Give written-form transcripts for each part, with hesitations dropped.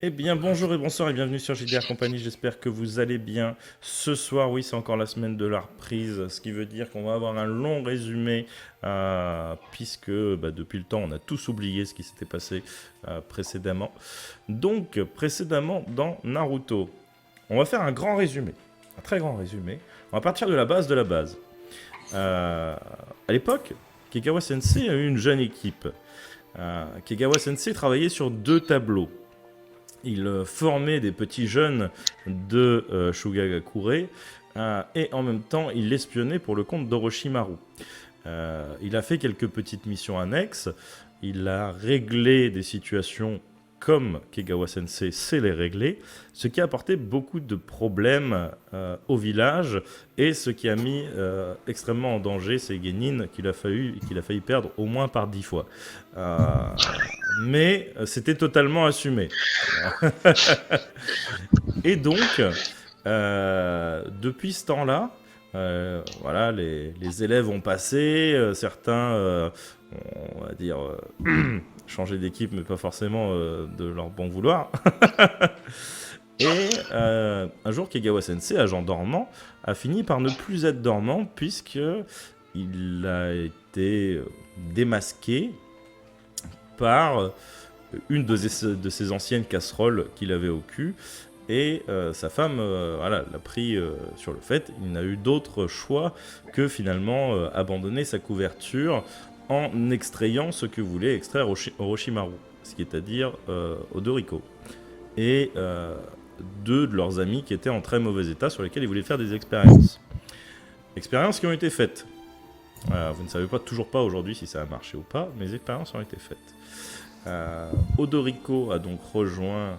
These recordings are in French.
Eh bien, bonjour et bonsoir et bienvenue sur JDR Compagnie. J'espère que vous allez bien. Ce soir, oui, c'est encore la semaine de la reprise, ce qui veut dire qu'on va avoir un long résumé, puisque depuis le temps, on a tous oublié ce qui s'était passé précédemment. Donc, précédemment dans Naruto, on va faire un grand résumé, un très grand résumé. On va partir de la base de la base. À l'époque, Kagawa Sensei a eu une jeune équipe. Kagawa Sensei travaillait sur 2 tableaux. Il formait des petits jeunes de Shugagakure et en même temps il espionnait pour le compte d'Orochimaru. Il a fait quelques petites missions annexes, il a réglé des situations comme Kagawa Sensei sait les régler, ce qui a apporté beaucoup de problèmes au village et ce qui a mis extrêmement en danger ces Genin qu'il a failli perdre au moins par 10 fois. Mais c'était totalement assumé. Et donc, depuis ce temps-là, voilà, les élèves ont passé, certains, on va dire, changé d'équipe, mais pas forcément de leur bon vouloir. Et un jour, Kagawa Sensei, agent dormant, a fini par ne plus être dormant puisque il a été démasqué par une de ses anciennes casseroles qu'il avait au cul. Et sa femme voilà, l'a pris sur le fait. Il n'a eu d'autre choix que finalement abandonner sa couverture en extrayant ce que voulait extraire Orochimaru, c'est-à-dire Odoriko. Et 2 de leurs amis qui étaient en très mauvais état sur lesquels ils voulaient faire des expériences. Expériences qui ont été faites. Vous ne savez toujours pas aujourd'hui si ça a marché ou pas, mais les expériences ont été faites. Odoriko a donc rejoint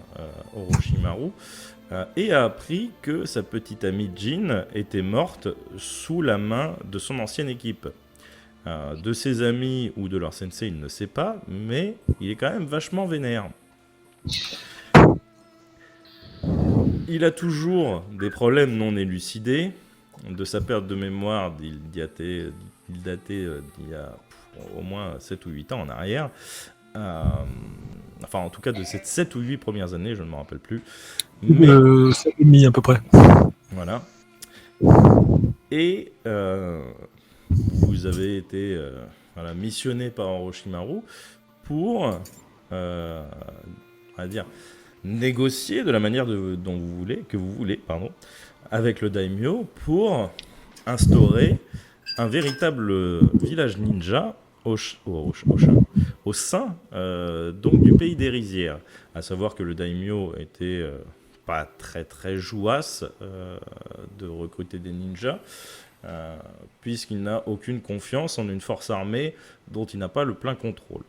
Orochimaru et a appris que sa petite amie Jin était morte sous la main de son ancienne équipe. De ses amis ou de leur sensei, il ne sait pas, mais il est quand même vachement vénère. Il a toujours des problèmes non élucidés. De sa perte de mémoire, il datait d'il y a au moins 7 ou 8 ans en arrière. Enfin, en tout cas, de ces 7 ou 8 premières années, je ne m'en rappelle plus. Mais 7,5 à peu près. voilà. Et vous avez été voilà, missionné par Orochimaru pour, on va dire, négocier de la manière que vous voulez, avec le daimyo pour instaurer un véritable village ninja au sein donc du pays des rizières. À savoir que le daimyo était pas très très jouasse de recruter des ninjas, puisqu'il n'a aucune confiance en une force armée dont il n'a pas le plein contrôle.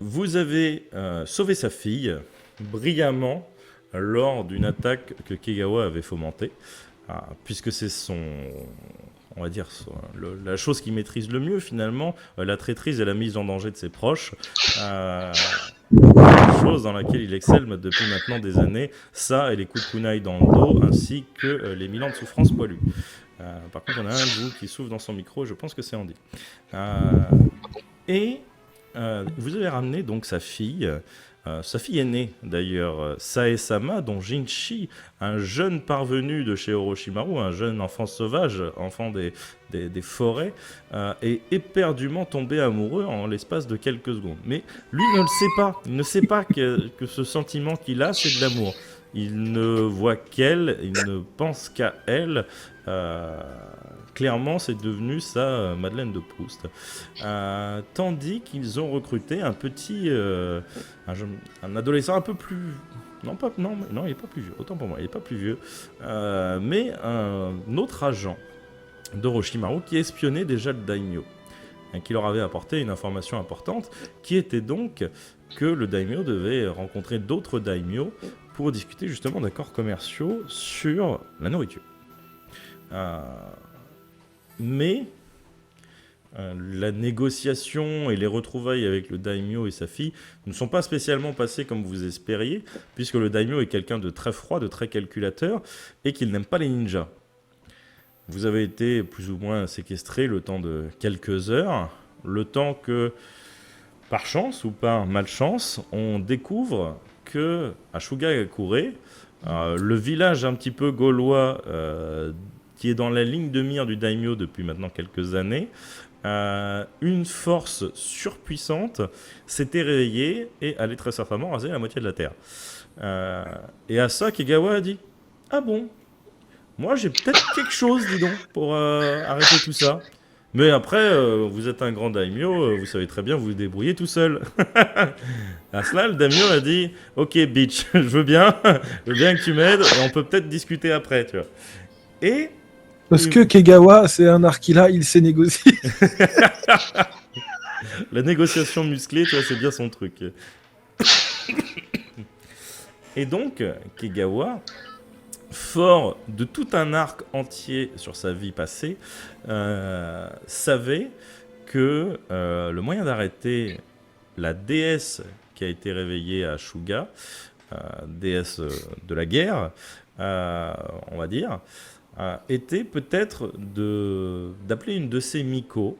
Vous avez sauvé sa fille brillamment lors d'une attaque que Kagawa avait fomentée, puisque c'est on va dire, la chose qu'il maîtrise le mieux finalement, la traîtrise et la mise en danger de ses proches. Chose dans laquelle il excelle depuis maintenant des années, ça et les coups de kunai dans le dos, ainsi que les 1000 ans de souffrance poilue. Par contre, il y en a un de vous qui souffle dans son micro, je pense que c'est Andy. Et vous avez ramené donc sa fille aînée d'ailleurs, Sae-sama, dont Jinchi, un jeune parvenu de chez Orochimaru, un jeune enfant sauvage, enfant des forêts, est éperdument tombé amoureux en l'espace de quelques secondes. Mais lui ne le sait pas, il ne sait pas que ce sentiment qu'il a, c'est de l'amour. Il ne voit qu'elle, il ne pense qu'à elle. Clairement, c'est devenu sa Madeleine de Proust. Tandis qu'ils ont recruté un petit, un adolescent un peu plus, non, il n'est pas plus vieux. Autant pour moi, il n'est pas plus vieux, mais un autre agent d'Orochimaru qui espionnait déjà le daimyo, qui leur avait apporté une information importante, qui était donc que le daimyo devait rencontrer d'autres daimyo pour discuter justement d'accords commerciaux sur la nourriture. Mais la négociation et les retrouvailles avec le daimyo et sa fille ne sont pas spécialement passées comme vous espériez, puisque le daimyo est quelqu'un de très froid, de très calculateur, et qu'il n'aime pas les ninjas. Vous avez été plus ou moins séquestré le temps de quelques heures, le temps que, par chance ou par malchance, on découvre que à Shugakure, le village un petit peu gaulois qui est dans la ligne de mire du daimyo depuis maintenant quelques années, une force surpuissante s'était réveillée et allait très certainement raser la moitié de la Terre. Et à ça, Kegawa a dit « Ah bon, moi j'ai peut-être quelque chose, dis donc, pour arrêter tout ça. Mais après, vous êtes un grand daimyo, vous savez très bien vous débrouiller tout seul. » À cela, le daimyo a dit « Ok, bitch, je veux bien que tu m'aides, et on peut peut-être discuter après, tu vois. » Et Parce que Kegawa, c'est un Arkila, il sait négocier. la négociation musclée, tu vois, c'est bien son truc. Et donc, Kegawa, fort de tout un arc entier sur sa vie passée, savait que le moyen d'arrêter la déesse qui a été réveillée à Shuga, déesse de la guerre, on va dire, était peut-être d'appeler une de ses miko,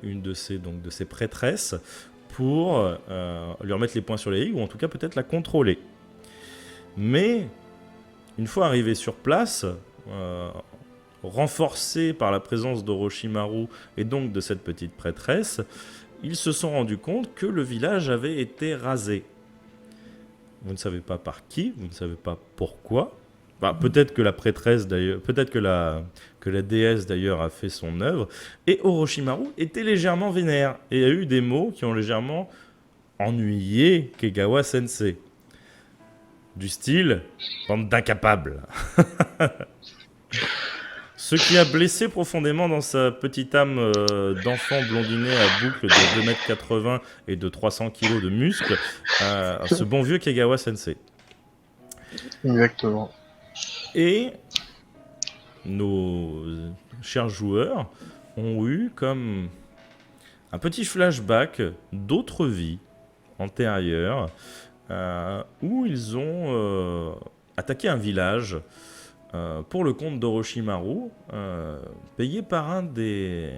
une de ses prêtresses, pour lui remettre les points sur les i, ou en tout cas peut-être la contrôler. Mais une fois arrivé sur place, renforcé par la présence d'Orochimaru et donc de cette petite prêtresse, ils se sont rendus compte que le village avait été rasé. Vous ne savez pas par qui, vous ne savez pas pourquoi. Bah, peut-être que la prêtresse d'ailleurs, peut-être que la déesse d'ailleurs a fait son œuvre. Et Orochimaru était légèrement vénère et a eu des mots qui ont légèrement ennuyé Kegawa Sensei. Du style, bande d'incapables. Ce qui a blessé profondément dans sa petite âme d'enfant blondinet à boucle de 2,80 m et de 300 kg de muscles, ce bon vieux Kegawa Sensei. Exactement. Et nos chers joueurs ont eu comme un petit flashback d'autres vies antérieures où ils ont attaqué un village pour le compte d'Orochimaru, payé par un des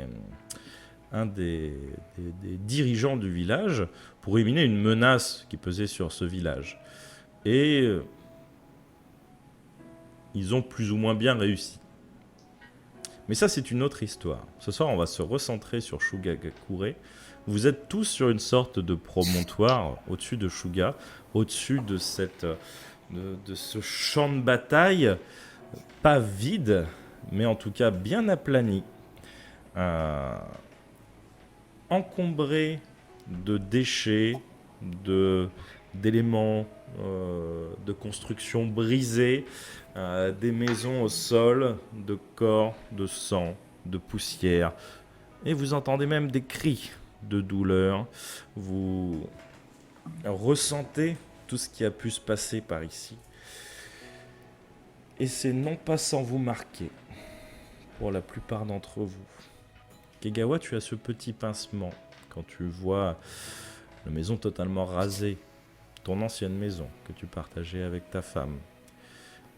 dirigeants du village pour éliminer une menace qui pesait sur ce village. Et ils ont plus ou moins bien réussi. Mais ça, c'est une autre histoire. Ce soir, on va se recentrer sur Shugakure. Vous êtes tous sur une sorte de promontoire au-dessus de Shuga, au-dessus de ce champ de bataille, pas vide, mais en tout cas bien aplani, encombré de déchets, d'éléments de construction brisés, des maisons au sol, de corps, de sang, de poussière. Et vous entendez même des cris de douleur. Vous ressentez tout ce qui a pu se passer par ici. Et c'est non pas sans vous marquer, pour la plupart d'entre vous. Kegawa, tu as ce petit pincement quand tu vois la maison totalement rasée, ton ancienne maison que tu partageais avec ta femme.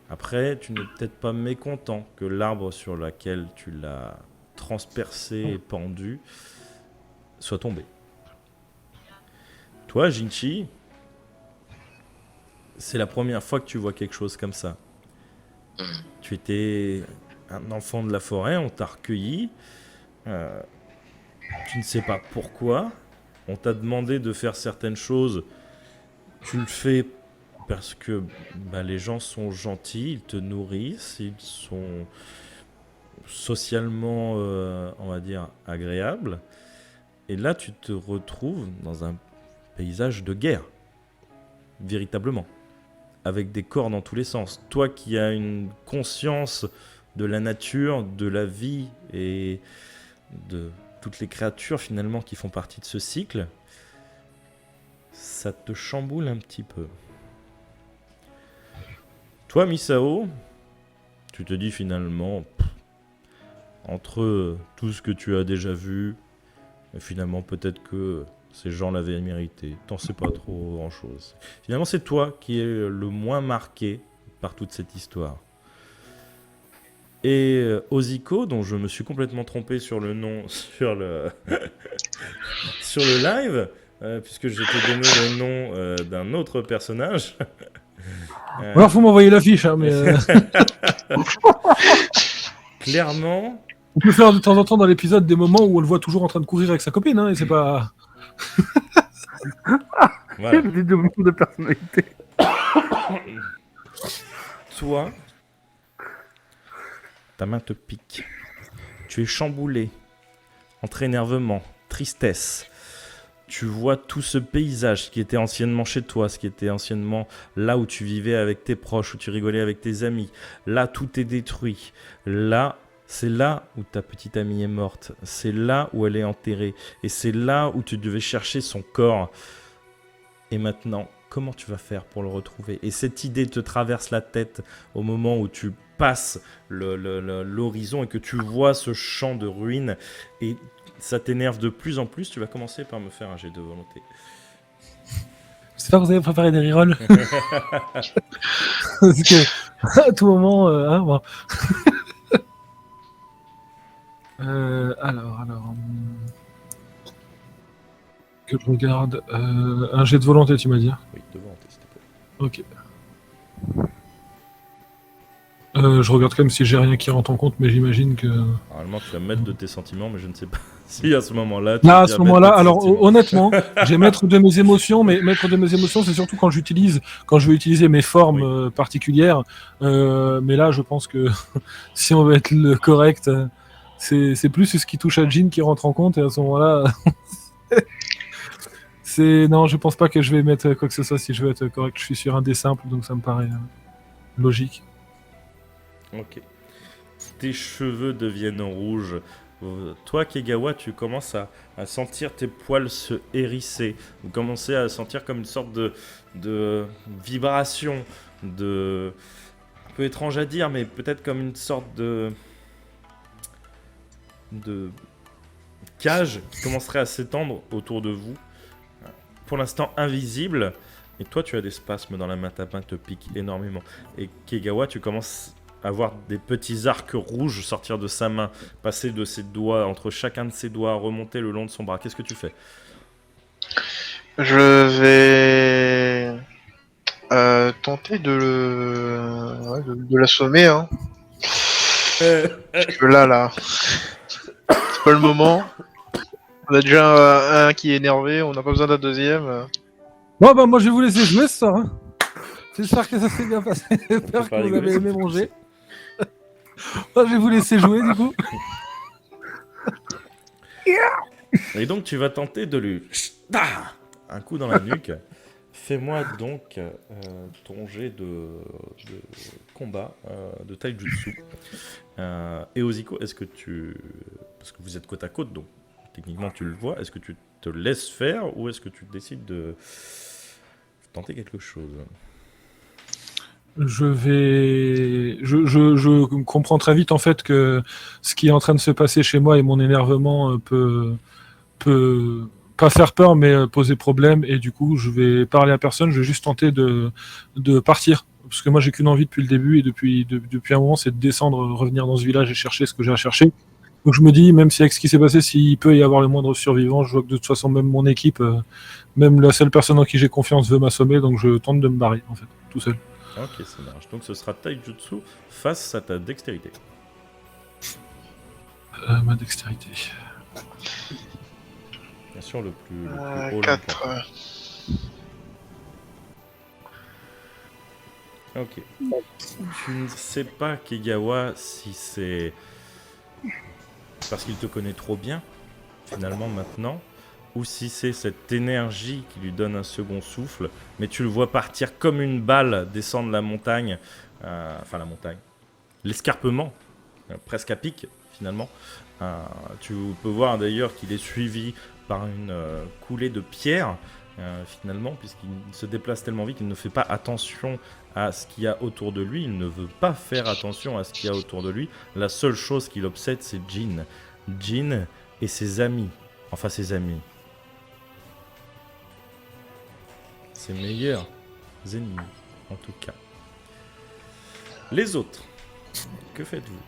Après, tu n'es peut-être pas mécontent que l'arbre sur lequel tu l'as transpercé et pendu soit tombé. Toi, Jinchi, c'est la première fois que tu vois quelque chose comme ça. Tu étais un enfant de la forêt, on t'a recueilli. Tu ne sais pas pourquoi. On t'a demandé de faire certaines choses. Tu le fais parce que les gens sont gentils, ils te nourrissent, ils sont socialement, on va dire, agréables. Et là, tu te retrouves dans un paysage de guerre, véritablement, avec des corps dans tous les sens. Toi qui as une conscience de la nature, de la vie et de toutes les créatures finalement qui font partie de ce cycle, ça te chamboule un petit peu. Toi, Misao, tu te dis finalement, entre tout ce que tu as déjà vu, et finalement peut-être que ces gens l'avaient mérité, t'en sais pas trop grand-chose. Finalement, c'est toi qui es le moins marqué par toute cette histoire. Et Oziko, dont je me suis complètement trompé sur le nom sur le live, puisque je t'ai donné le nom d'un autre personnage. Alors, faut m'envoyer l'affiche, hein, mais Clairement, on peut faire de temps en temps dans l'épisode des moments où on le voit toujours en train de courir avec sa copine, hein, et c'est pas. voilà. Le développement de personnalité. Toi, ta main te pique. Tu es chamboulé entre énervement, tristesse. Tu vois tout ce paysage qui était anciennement chez toi, ce qui était anciennement là où tu vivais avec tes proches, où tu rigolais avec tes amis. Là, tout est détruit. Là, c'est là où ta petite amie est morte. C'est là où elle est enterrée. Et c'est là où tu devais chercher son corps. Et maintenant, comment tu vas faire pour le retrouver? Et cette idée te traverse la tête au moment où tu passes l'horizon et que tu vois ce champ de ruines. Et ça t'énerve de plus en plus. Tu vas commencer par me faire un jet de volonté. J'espère que vous avez préparé des rerolls. Parce que, à tout moment, hein, bon. Alors. Que je regarde. Un jet de volonté, tu m'as dit. Oui, de volonté, s'il te plaît. Ok. Je regarde quand même si j'ai rien qui rentre en compte, mais j'imagine que. Normalement, tu vas mettre de tes sentiments, mais je ne sais pas si à ce moment-là. Tu Là, vas à ce mettre moment-là, de tes alors sentiments. honnêtement, j'ai maître de mes émotions, mais maître de mes émotions, c'est surtout quand je veux utiliser mes formes Oui. particulières. Mais là, je pense que si on veut être le correct, c'est plus ce qui touche à Jean qui rentre en compte, et à ce moment-là, non, je pense pas que je vais mettre quoi que ce soit si je veux être correct. Je suis sur un dé simple, donc ça me paraît logique. Ok. Tes cheveux deviennent rouges. Toi, Kegawa, tu commences à sentir tes poils se hérisser. Vous commencez à sentir comme une sorte de vibration, un peu étrange à dire, mais peut-être comme une sorte de cage qui commencerait à s'étendre autour de vous. Pour l'instant invisible. Et toi, tu as des spasmes dans la main, ta main te pique énormément. Et Kegawa, tu commences à voir des petits arcs rouges sortir de sa main, passer de ses doigts, entre chacun de ses doigts, remonter le long de son bras. Qu'est-ce que tu fais? Je vais tenter de l'assommer, hein. Parce que là, c'est pas le moment. On a déjà un qui est énervé, on n'a pas besoin d'un deuxième. Bon, bah, moi, je vais vous laisser jouer ce soir. Hein. J'espère que ça s'est bien passé. J'espère que vous avez aimé mon jet. Moi, je vais vous laisser jouer, du coup. Et donc, tu vas tenter de lui... un coup dans la nuque. Fais-moi donc ton jet de combat de taijutsu. Et Oziko, est-ce que tu... Parce que vous êtes côte à côte, donc techniquement tu le vois. Est-ce que tu te laisses faire ou est-ce que tu décides de tenter quelque chose? Je comprends très vite en fait que ce qui est en train de se passer chez moi et mon énervement peut pas faire peur mais poser problème, et du coup je vais parler à personne, je vais juste tenter de partir, parce que moi j'ai qu'une envie depuis le début et depuis un moment, c'est de descendre, revenir dans ce village et chercher ce que j'ai à chercher. Donc je me dis, même si avec ce qui s'est passé, s'il peut y avoir le moindre survivant, je vois que de toute façon même mon équipe, même la seule personne en qui j'ai confiance veut m'assommer, donc je tente de me barrer en fait, tout seul. Ok, ça marche. Donc ce sera taijutsu face à ta dextérité. Ma dextérité. Bien sûr, le plus haut. 4. Ok. Tu ne sais pas, Kegawa, si c'est parce qu'il te connaît trop bien, finalement, maintenant, ou si c'est cette énergie qui lui donne un second souffle, mais tu le vois partir comme une balle, descendre la montagne, enfin la montagne, l'escarpement, presque à pic, finalement. Tu peux voir d'ailleurs qu'il est suivi par une coulée de pierres, finalement, puisqu'il se déplace tellement vite qu'il ne fait pas attention à ce qu'il y a autour de lui. Il ne veut pas faire attention à ce qu'il y a autour de lui. La seule chose qui l'obsède, c'est Jean. Jean et ses amis. Enfin, ses amis. Ses meilleurs ennemis, en tout cas. Les autres, que faites-vous?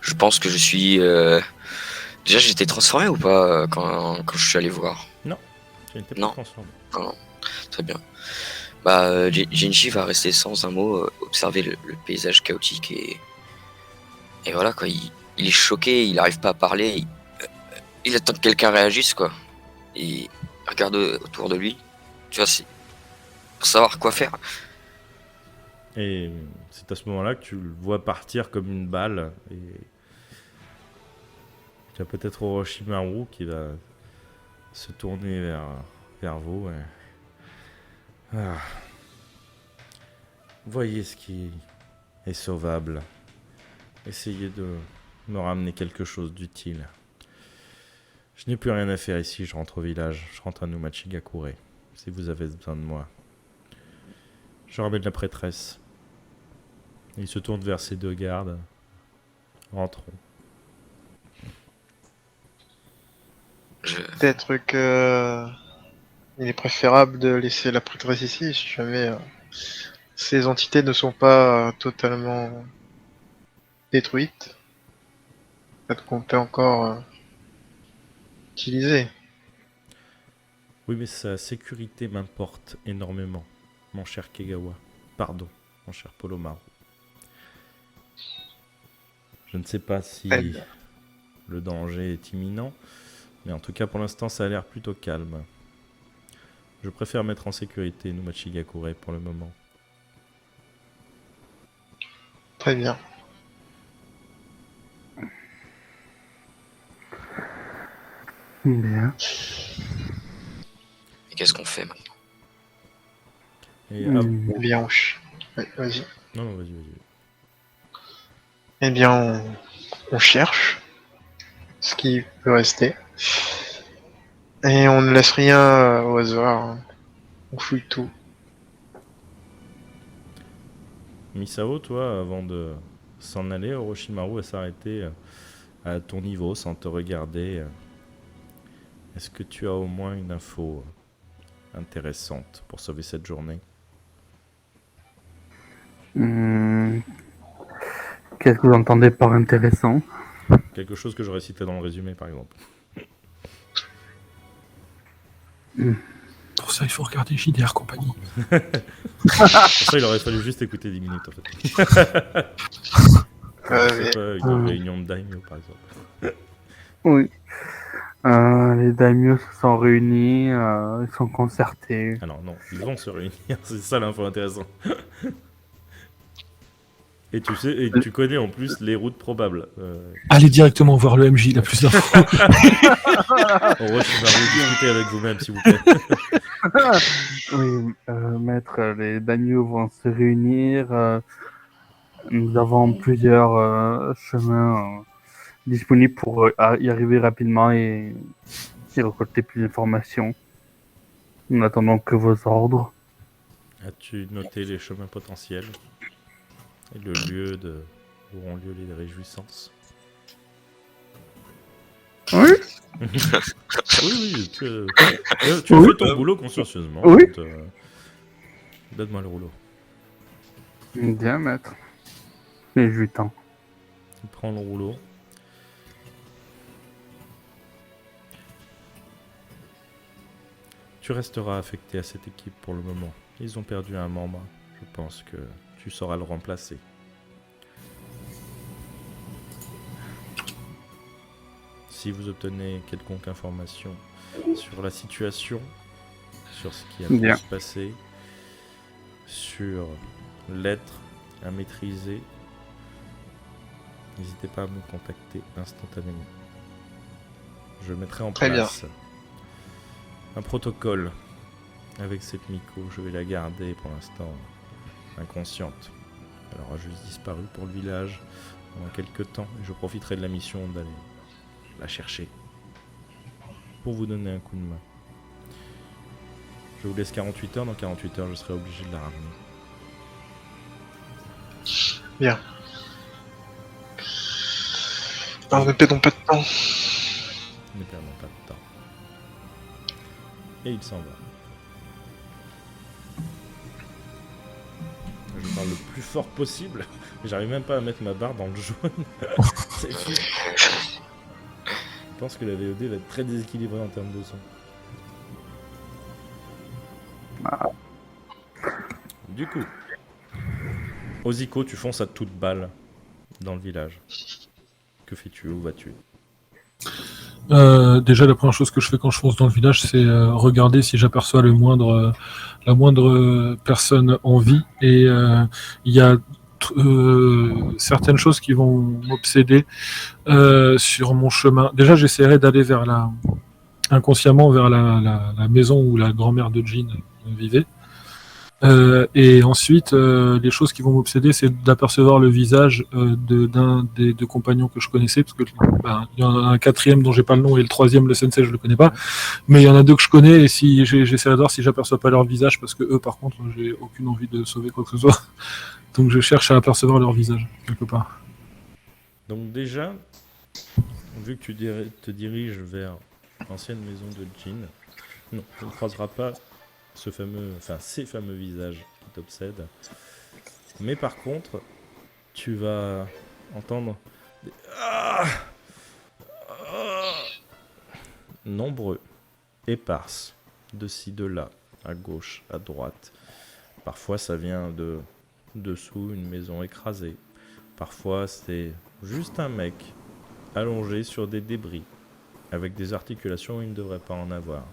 Je pense que je suis Déjà, j'étais transformé ou pas quand je suis allé voir? Tu n'étais pas Non. transformé. Non, très bien. Bah, Genji va rester sans un mot, observer le paysage chaotique et voilà quoi. Il est choqué, il n'arrive pas à parler. Il attend que quelqu'un réagisse quoi. Et il regarde autour de lui. Tu vois, c'est pour savoir quoi faire. Et c'est à ce moment-là que tu le vois partir comme une balle. Et tu as peut-être Orochimaru qui va se tourner vers vous. Ah. Voyez ce qui est sauvable. Essayez de me ramener quelque chose d'utile. Je n'ai plus rien à faire ici, je rentre au village. Je rentre à Numachigakure, si vous avez besoin de moi. Je ramène la prêtresse. Il se tourne vers ses deux gardes. Rentrons. Peut-être que il est préférable de laisser la prêtresse ici, si jamais ces entités ne sont pas totalement détruites. Peut-être qu'on peut encore utiliser. Oui, mais sa sécurité m'importe énormément, mon cher Kegawa. Pardon, mon cher Polomaru. Je ne sais pas si Eh bien. le danger est imminent, mais en tout cas pour l'instant ça a l'air plutôt calme. Je préfère mettre en sécurité Numachigakure pour le moment. Très bien. Bien. Et qu'est-ce qu'on fait maintenant? Et Hmm. Eh bien, ouais, vas-y. Non, non, vas-y, vas-y. Eh bien, on cherche ce qui peut rester. Et on ne laisse rien au hasard. Hein. On fouille tout. Misao, toi, avant de s'en aller, Orochimaru va s'arrêter à ton niveau sans te regarder. Est-ce que tu as au moins une info intéressante pour sauver cette journée? Hmm. Qu'est-ce que vous entendez par intéressant? Quelque chose que j'aurais cité dans le résumé, par exemple. Pour ça, il faut regarder JDR Compagnie. Pour ça, il aurait fallu juste écouter 10 minutes, en fait. C'est pas une réunion de daimyo, par exemple. Oui. Les daimyos se sont réunis, ils sont concertés. Ah non, non, ils vont se réunir, c'est ça l'info intéressante. Et tu sais, et tu connais en plus les routes probables. Allez directement voir le MJ, il a plus d'infos. Orochimaru, discutez avec vous-même, s'il vous plaît. Oui, maître, les daimyos vont se réunir. Nous avons plusieurs chemins disponibles pour y arriver rapidement et récolter plus d'informations. Nous n'attendons que vos ordres. As-tu noté les chemins potentiels et le lieu où auront lieu les réjouissances? Oui. Oui, tu as fait ton boulot consciencieusement. Oui. Donc, donne-moi le rouleau. Bien, maître. Et 8 ans. Il prend le rouleau. Tu resteras affecté à cette équipe pour le moment. Ils ont perdu un membre. Je pense que tu sauras le remplacer. Si vous obtenez quelconque information sur la situation, sur ce qui a pu Bien. se passer, sur l'être à maîtriser, n'hésitez pas à me contacter instantanément. Je mettrai en Très bien. place un protocole avec cette Miko. Je vais la garder pour l'instant inconsciente. Elle aura juste disparu pour le village pendant quelques temps et je profiterai de la mission d'aller la chercher pour vous donner un coup de main. Je vous laisse 48 heures. Dans 48 heures, je serai obligé de la ramener. Bien. Alors, ne perdons pas de temps. Ne perdons pas de temps. Et il s'en va. Je parle le plus fort possible. J'arrive même pas à mettre ma barre dans le jaune. C'est fou. pense que la VOD va être très déséquilibrée en termes de son. Du coup, Oziko, tu fonces à toute balle dans le village. Que fais-tu? Où vas-tu? Déjà, la première chose que je fais quand je fonce dans le village, c'est regarder si j'aperçois la moindre personne en vie. Et il y a certaines choses qui vont m'obséder sur mon chemin. Déjà, j'essaierai d'aller inconsciemment vers la maison où la grand-mère de Jean vivait. Et ensuite, les choses qui vont m'obséder, c'est d'apercevoir le visage d'un des deux compagnons que je connaissais, parce que il y en a un quatrième dont j'ai pas le nom et le troisième, le sensei, je le connais pas. Mais il y en a deux que je connais et si j'essaierai de voir si j'aperçois pas leur visage, parce que eux, par contre, j'ai aucune envie de sauver quoi que ce soit. Donc je cherche à apercevoir leur visage quelque part. Donc déjà, vu que tu te diriges vers l'ancienne maison de Jean, non, tu ne croiseras pas ces fameux visages qui t'obsèdent. Mais par contre, tu vas entendre des nombreux, éparses, de ci, de là, à gauche, à droite. Parfois ça vient de dessous, une maison écrasée. Parfois c'est juste un mec allongé sur des débris, avec des articulations où il ne devrait pas en avoir.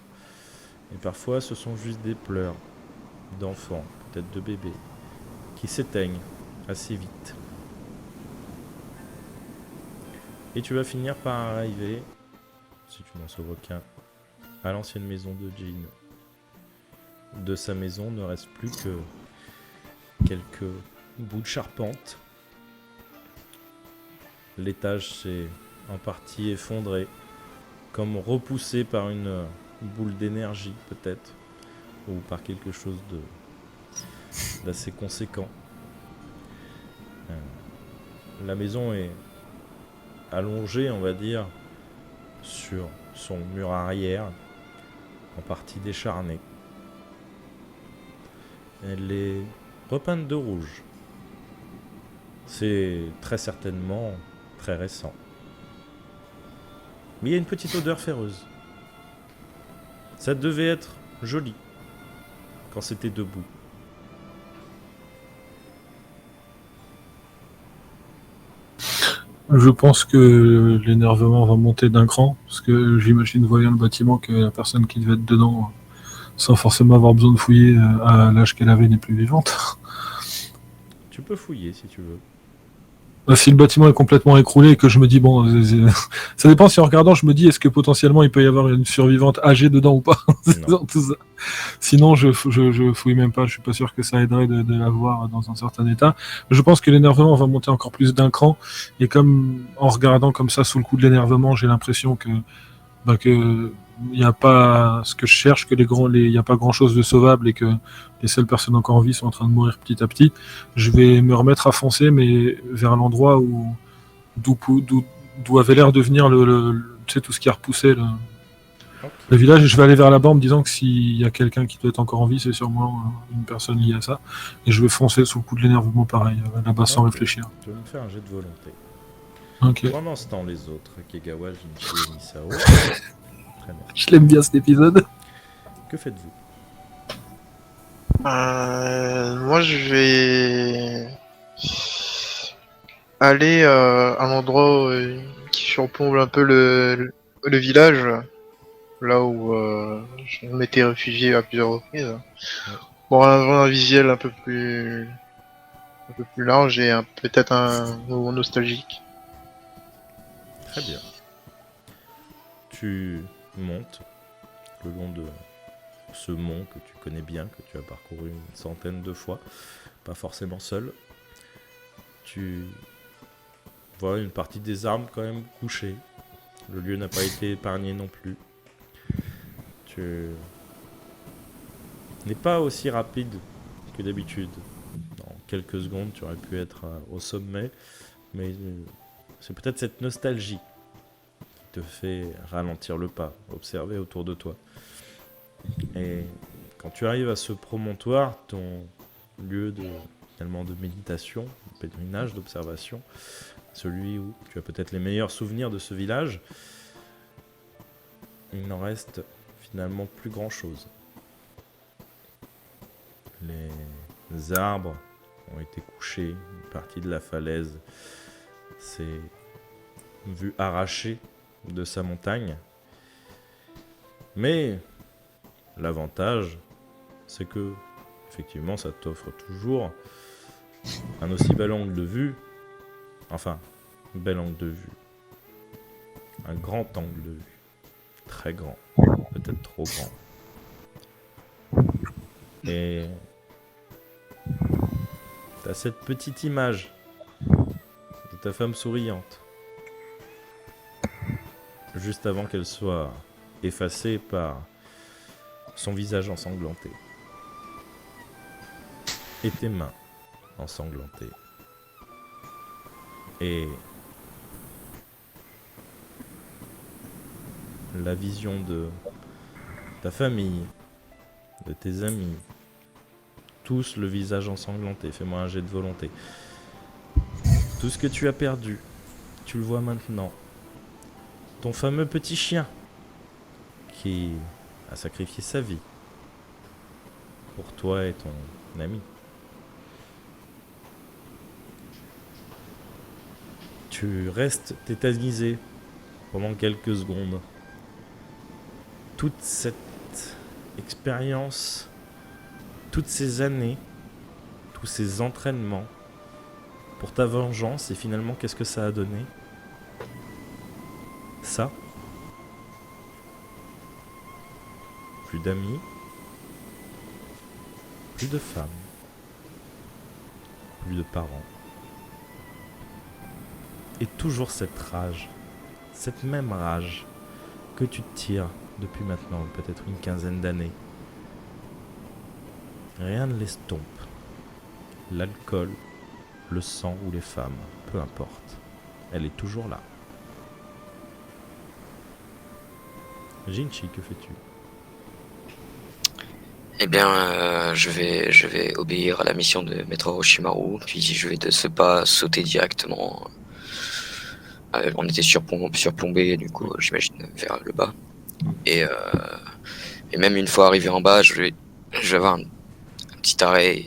Et parfois ce sont juste des pleurs d'enfants, peut-être de bébés, qui s'éteignent assez vite. Et tu vas finir par arriver, si tu n'en sauves aucun, à l'ancienne maison de Jean. De sa maison ne reste plus que quelques bouts de charpente. L'étage s'est en partie effondré, comme repoussé par une boule d'énergie peut-être, ou par quelque chose d'assez conséquent. La maison est allongée, on va dire, sur son mur arrière, en partie décharné. Elle est repeinte de rouge. C'est très certainement très récent. Mais il y a une petite odeur féreuse. Ça devait être joli quand c'était debout. Je pense que l'énervement va monter d'un cran, parce que j'imagine, voyant le bâtiment, que la personne qui devait être dedans, sans forcément avoir besoin de fouiller à l'âge qu'elle avait, n'est plus vivante. Tu peux fouiller si tu veux. Si le bâtiment est complètement écroulé et que je me dis, bon, ça dépend si en regardant, je me dis, est-ce que potentiellement il peut y avoir une survivante âgée dedans ou pas. Non. Tout ça. Sinon, je fouille même pas, je suis pas sûr que ça aiderait de la voir dans un certain état. Je pense que l'énervement va monter encore plus d'un cran, et comme en regardant comme ça sous le coup de l'énervement, j'ai l'impression que il n'y a pas ce que je cherche, que il n'y a pas grand chose de sauvable et que les seules personnes encore en vie sont en train de mourir petit à petit. Je vais me remettre à foncer, mais vers l'endroit d'où avait l'air de venir tu sais, tout ce qui a repoussé le village. Et je vais aller vers là-bas en me disant que s'il y a quelqu'un qui doit être encore en vie, c'est sûrement une personne liée à ça. Et je vais foncer sous le coup de l'énervement pareil, là-bas sans réfléchir. Tu vas me faire un jet de volonté. Ok. Pendant ce temps, les autres, Kegawa, Jinchi et Misao. Très bien. Je l'aime bien cet épisode. Que faites-vous? Moi, je vais aller à l'endroit qui surplombe un peu le village, là où je m'étais réfugié à plusieurs reprises. Pour avoir un visuel un peu plus large et peut-être un moment nostalgique. Très bien. Tu montes le long de ce mont que tu connais bien, que tu as parcouru une centaine de fois, pas forcément seul. Tu vois une partie des arbres quand même couchées. Le lieu n'a pas été épargné non plus. Tu n'es pas aussi rapide que d'habitude. En quelques secondes, tu aurais pu être au sommet, mais c'est peut-être cette nostalgie qui te fait ralentir le pas, observer autour de toi. Et quand tu arrives à ce promontoire, ton lieu finalement de méditation, de pèlerinage, d'observation, celui où tu as peut-être les meilleurs souvenirs de ce village, il n'en reste finalement plus grand chose. Les arbres ont été couchés, une partie de la falaise s'est vue arrachée de sa montagne. Mais l'avantage, c'est que effectivement ça t'offre toujours un aussi bel angle de vue, enfin, un bel angle de vue, un grand angle de vue, très grand, peut-être trop grand. Et t'as cette petite image de ta femme souriante, juste avant qu'elle soit effacée par son visage ensanglanté. Et tes mains ensanglantées. Et la vision de ta famille, de tes amis, tous le visage ensanglanté. Fais-moi un jet de volonté. Tout ce que tu as perdu, tu le vois maintenant. Ton fameux petit chien qui a sacrifié sa vie pour toi et ton ami. Tu restes tétanisé pendant quelques secondes. Toute cette expérience, toutes ces années, tous ces entraînements pour ta vengeance, et finalement, qu'est-ce que ça a donné? Ça. Plus d'amis, plus de femmes, plus de parents. Et toujours cette rage, cette même rage que tu te tires depuis maintenant peut-être une quinzaine d'années. Rien ne l'estompe. L'alcool, le sang ou les femmes, peu importe. Elle est toujours là. Jinchi, que fais-tu? Eh bien, je vais obéir à la mission de Maître Orochimaru, puis je vais de ce pas sauter directement. On était surplombé, du coup, j'imagine, vers le bas. Et même une fois arrivé en bas, je vais avoir un petit arrêt,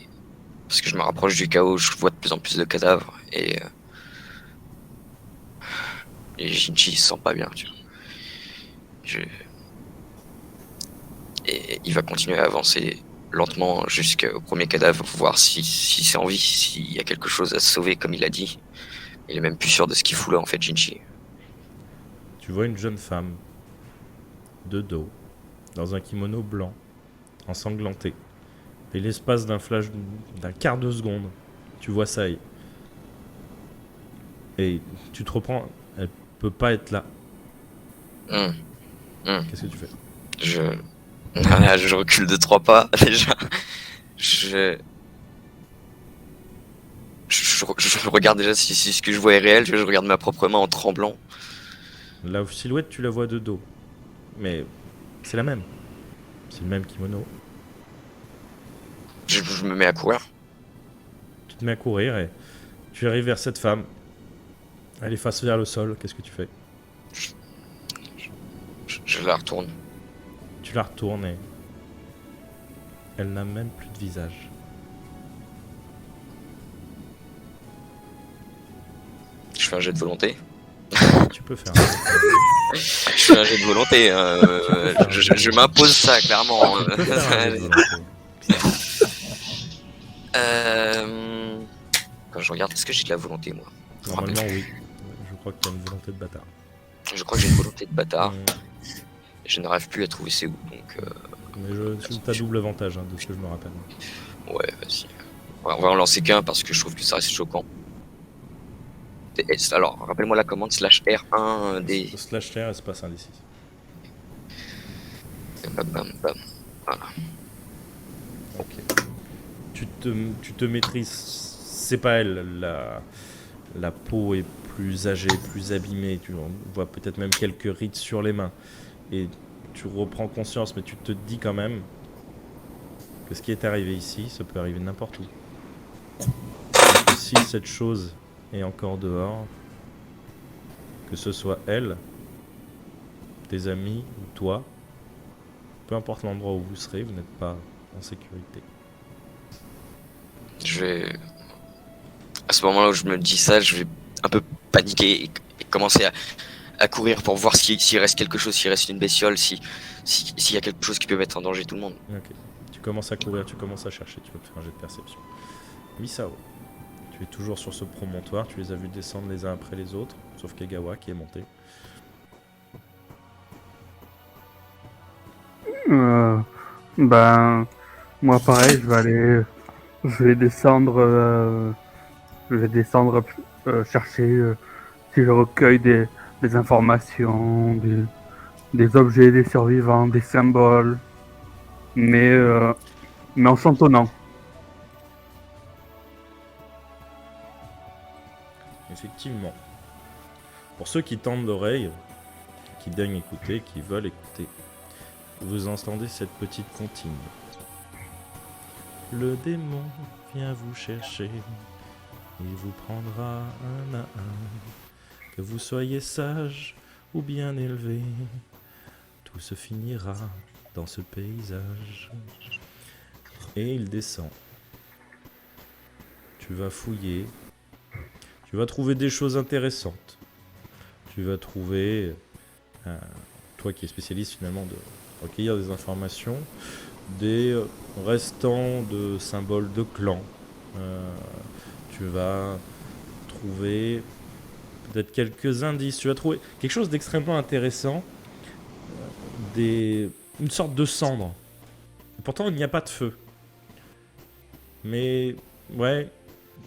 parce que je me rapproche du chaos, je vois de plus en plus de cadavres, et Jinchi se sent pas bien, tu vois. Et il va continuer à avancer lentement jusqu'au premier cadavre pour voir si c'est en vie, s'il y a quelque chose à sauver comme il a dit. Il est même plus sûr de ce qu'il fout là en fait, Jinchi. Tu vois une jeune femme, de dos, dans un kimono blanc, ensanglanté. Et l'espace d'un flash d'un quart de seconde, tu vois ça et tu te reprends, elle peut pas être là. Qu'est-ce que tu fais? Je recule de 3 pas déjà. Je regarde déjà si ce que je vois est réel. Je regarde ma propre main en tremblant. La silhouette, tu la vois de dos. Mais c'est la même. C'est le même kimono. Je me mets à courir. Tu te mets à courir et tu arrives vers cette femme. Elle est face vers le sol. Qu'est-ce que tu fais? Je la retourne. Tu la retournes et elle n'a même plus de visage. Je fais un jet de volonté. Tu peux faire Je fais un jet de volonté. Je m'impose ça clairement. Tu peux faire un jet de volonté. Quand je regarde, est-ce que j'ai de la volonté moi? Normalement, oui. Je crois que tu as une volonté de bâtard. Je crois que j'ai une volonté de bâtard. Mmh. Je n'arrive plus à trouver c'est où, donc... Mais t'as double avantage, hein, de ce que je me rappelle. Ouais, vas-y. Ouais, on va en lancer qu'un parce que je trouve que ça reste choquant. Alors, rappelle-moi la commande /R1 des... Slash R, espace indécis. Bam, bam, bam. Voilà. Ok. Tu te maîtrises. C'est pas elle. La peau est plus âgée, plus abîmée. Tu vois peut-être même quelques rides sur les mains. Et tu reprends conscience, mais tu te dis quand même que ce qui est arrivé ici, ça peut arriver n'importe où. Et que si cette chose est encore dehors, que ce soit elle tes amis ou toi, peu importe l'endroit où vous serez, vous n'êtes pas en sécurité. Je vais... À ce moment-là où je me dis ça, je vais un peu paniquer et commencer à courir pour voir s'il reste quelque chose, s'il reste une bestiole, s'il y a quelque chose qui peut mettre en danger tout le monde. Ok. Tu commences à courir, tu commences à chercher, tu peux me faire un jet de perception. Misao, tu es toujours sur ce promontoire, tu les as vus descendre les uns après les autres, sauf Kagawa qui est monté. Ben, moi pareil, je vais descendre, chercher si je recueille des informations, des objets, des survivants, des symboles, mais en chantonnant. Effectivement. Pour ceux qui tendent l'oreille, qui daignent écouter, qui veulent écouter, vous entendez cette petite comptine. Le démon vient vous chercher, il vous prendra un à un. Que vous soyez sage ou bien élevé, tout se finira dans ce paysage. Et il descend. Tu vas fouiller. Tu vas trouver des choses intéressantes. Tu vas trouver, toi qui es spécialiste finalement de recueillir des informations, des restants de symboles de clans. Tu vas trouver peut-être quelques indices. Tu vas trouver quelque chose d'extrêmement intéressant, une sorte de cendre. Pourtant, il n'y a pas de feu. Mais, ouais,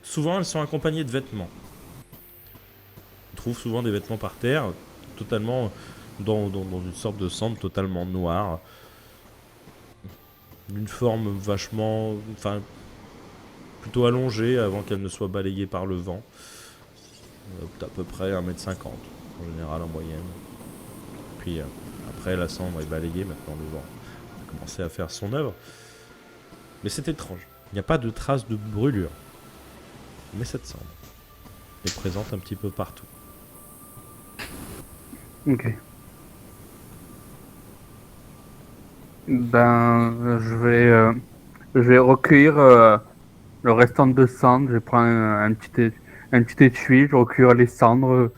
souvent elles sont accompagnées de vêtements. On trouve souvent des vêtements par terre, totalement dans une sorte de cendre totalement noire. D'une forme vachement... Enfin, plutôt allongée avant qu'elle ne soit balayée par le vent. À peu près 1m50 en général en moyenne. Puis après la cendre est balayée, maintenant le vent a commencé à faire son œuvre. Mais c'est étrange, il n'y a pas de traces de brûlure. Mais cette cendre est présente un petit peu partout. Ok. Ben, je vais recueillir le restant de cendres. Je prends un petit étui, je recueille les cendres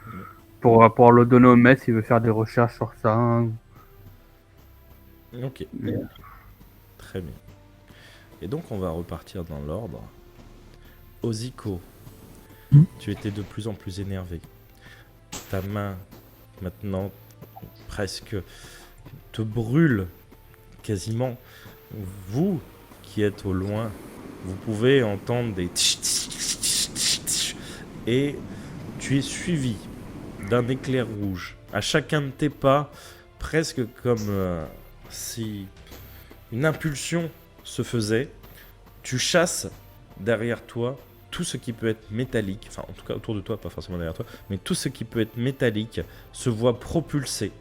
pour pouvoir le donner au maître s'il veut faire des recherches sur ça. Ok, très bien. Et donc on va repartir dans l'ordre. Oziko, tu étais de plus en plus énervé. Ta main, maintenant, presque te brûle quasiment. Vous qui êtes au loin, vous pouvez entendre des tch, tch, tch, tch, tch, et tu es suivi d'un éclair rouge. À chacun de tes pas, presque comme si une impulsion se faisait. Tu chasses derrière toi tout ce qui peut être métallique, enfin en tout cas autour de toi, pas forcément derrière toi, mais tout ce qui peut être métallique se voit propulsé.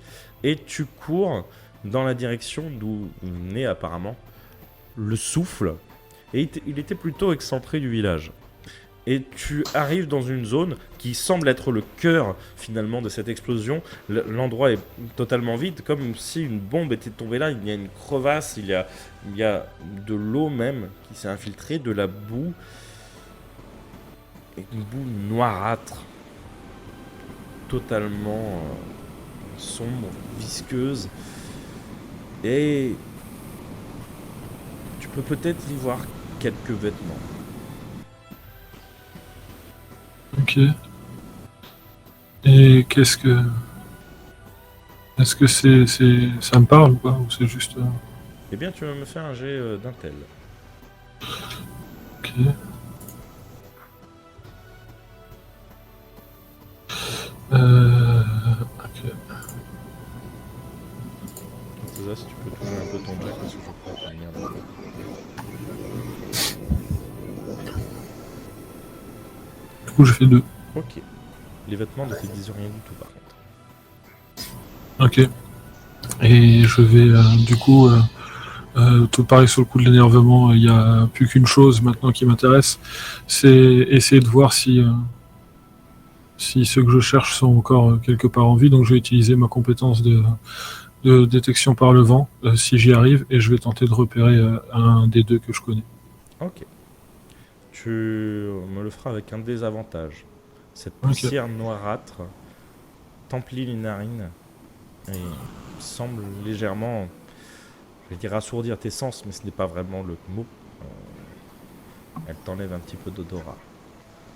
Et tu cours dans la direction d'où venait apparemment le souffle. Et il était plutôt excentré du village. Et tu arrives dans une zone qui semble être le cœur finalement de cette explosion. L'endroit est totalement vide, comme si une bombe était tombée là. Il y a une crevasse, il y a de l'eau même qui s'est infiltrée, de la boue. Et une boue noirâtre, totalement sombre, visqueuse. Et tu peux peut-être y voir quelques vêtements. Ok. Et qu'est-ce que... Est-ce que ça me parle ou pas? Ou c'est juste... Eh bien, tu vas me faire un jet d'intel. Ok. Ok. C'est ça, si tu peux trouver un peu ton jet, parce que je crois qu'il y a un peu. Du coup, j'ai fait 2. Ok. Les vêtements ne te disent rien du tout, par contre. Ok. Et je vais, du coup, tout pareil sur le coup de l'énervement, il n'y a plus qu'une chose maintenant qui m'intéresse, c'est essayer de voir si si ceux que je cherche sont encore quelque part en vie. Donc je vais utiliser ma compétence de détection par le vent, si j'y arrive, et je vais tenter de repérer un des deux que je connais. Ok. Tu me le feras avec un désavantage. Cette Ok. poussière noirâtre t'emplit les narines et semble légèrement, je vais dire assourdir tes sens, mais ce n'est pas vraiment le mot. Elle t'enlève un petit peu d'odorat.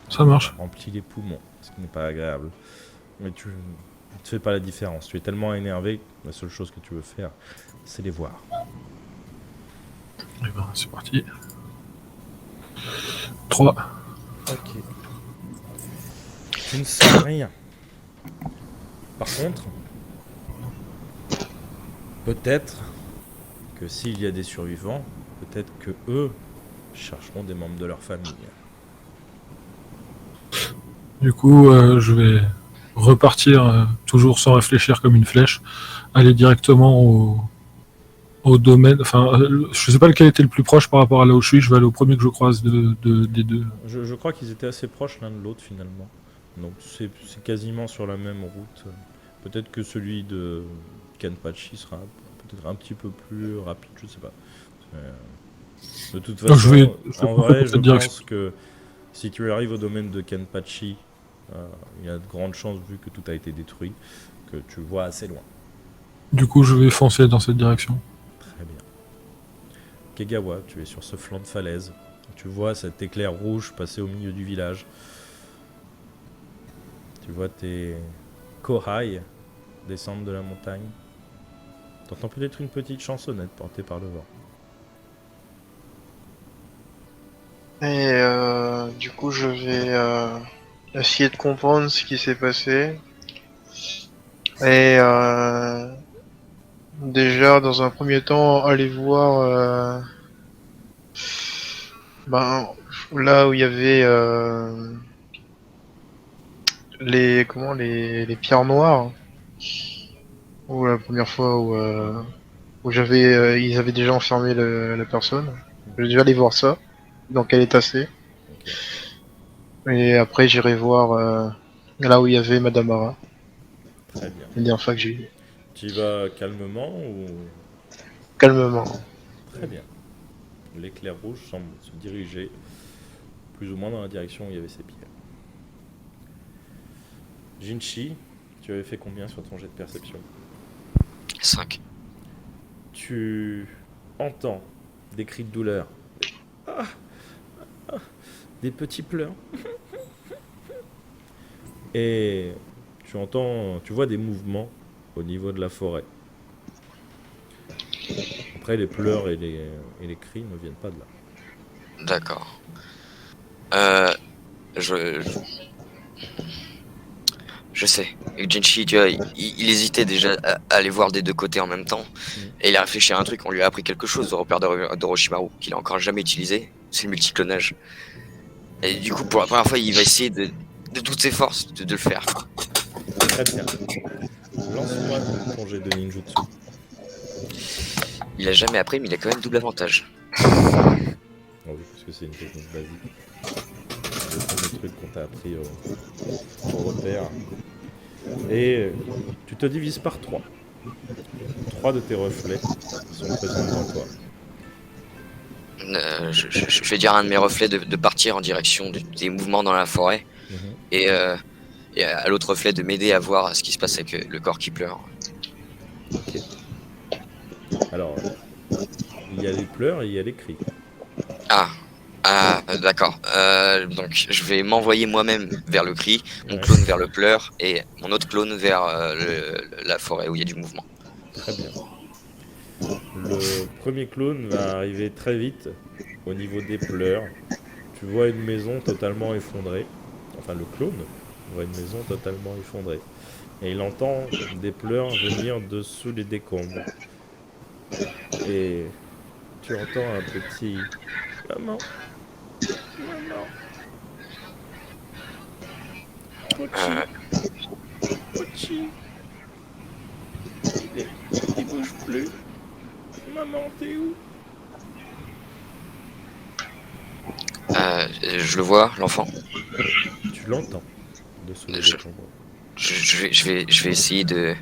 Ça marche. Remplit les poumons, ce qui n'est pas agréable. Mais tu ne te fais pas la différence. Tu es tellement énervé, la seule chose que tu veux faire, c'est les voir. Et ben, c'est parti. 3. Ok. Tu ne sens rien. Par contre, peut-être que s'il y a des survivants, peut-être que eux chercheront des membres de leur famille. Du coup, je vais repartir, toujours sans réfléchir comme une flèche, aller directement au domaine. Enfin, je sais pas lequel était le plus proche par rapport à là où je suis. Je vais aller au premier que je croise des deux. Je crois qu'ils étaient assez proches l'un de l'autre finalement. Donc c'est quasiment sur la même route. Peut-être que celui de Kenpachi sera peut-être un petit peu plus rapide, je sais pas. De toute Donc, façon, je vais en prendre vrai, cette je direction. pense que si tu arrives au domaine de Kenpachi, il y a de grandes chances, vu que tout a été détruit, que tu vois assez loin. Du coup, je vais foncer dans cette direction. Très bien. Kegawa, tu es sur ce flanc de falaise. Tu vois cet éclair rouge passer au milieu du village. Tu vois tes Kohai descendre de la montagne. T'entends peut-être une petite chansonnette portée par le vent. Et du coup, je vais essayer de comprendre ce qui s'est passé. Et déjà, dans un premier temps, aller voir ben, là où il y avait les pierres noires. Ou la première fois où ils avaient déjà enfermé la personne. Je vais déjà aller voir ça, dans quel état c'est. Ok. Et après, j'irai voir là où il y avait Madame Hara, Très bien. la dernière fois que j'ai eu. Tu y vas calmement ou... Calmement. Très bien. L'éclair rouge semble se diriger plus ou moins dans la direction où il y avait ces pierres. Jinchi, tu avais fait combien sur ton jet de perception? 5. Tu entends des cris de douleur. Ah, ah, des petits pleurs. Et tu vois des mouvements au niveau de la forêt. Après, les pleurs et les cris ne viennent pas de là. D'accord. Je... Je sais. Et Genshi, tu vois, il hésitait déjà à aller voir des deux côtés en même temps. Et il a réfléchi à un truc, on lui a appris quelque chose au repère d'Orochimaru, qu'il a encore jamais utilisé, c'est le multiclonage. Et du coup, pour la première fois, il va essayer de toutes ses forces de le faire. Très bien. Lance-moi ton jet de ninjutsu. Il a jamais appris, mais il a quand même double avantage. Oh oui, parce que c'est une technique basique. Le premier truc qu'on t'a appris au repère. Et tu te divises par 3. 3 de tes reflets sont présents devant toi. Je vais dire à un de mes reflets de partir en direction des mouvements dans la forêt. Et à l'autre reflet de m'aider à voir ce qui se passe avec le corps qui pleure. Ok. Alors, il y a les pleurs et il y a les cris. D'accord. Donc je vais m'envoyer moi-même vers le cri, mon Ouais. clone vers le pleur et mon autre clone vers la forêt où il y a du mouvement. Très bien. Le premier clone va arriver très vite au niveau des pleurs. Tu vois une maison totalement effondrée. Enfin, le clone voit une maison totalement effondrée. Et il entend des pleurs venir dessous les décombres. Et tu entends un petit maman, maman, Pochi, Pochi. Il bouge plus. Maman, t'es où? Je le vois, l'enfant. Tu l'entends de soulever Je- ton bras. Je vais essayer de...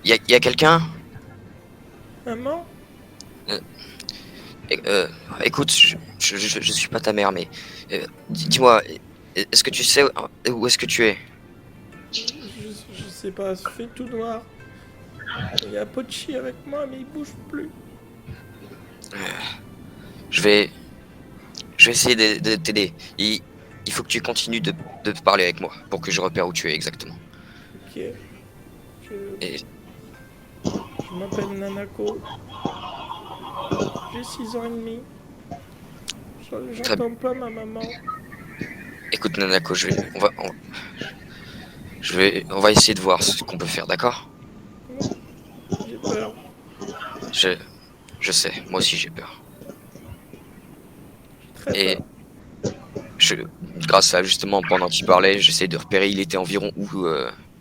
Y a quelqu'un? Maman? Écoute, je suis pas ta mère, mais... dis-moi, est-ce que tu sais où est-ce que tu es? Je sais pas, ça fait tout noir. Il y a Pochi avec moi, mais il bouge plus. Je vais essayer de t'aider. Il faut que tu continues de parler avec moi pour que je repère où tu es exactement. Ok. Et Je m'appelle Nanako. J'ai 6 ans et demi. J'entends pas ma maman. écoute Nanako, on va essayer de voir ce qu'on peut faire, d'accord? J'ai peur. Je sais, moi aussi j'ai peur. Très Et peur. grâce à justement pendant qu'il parlait, j'essaie de repérer il était environ où.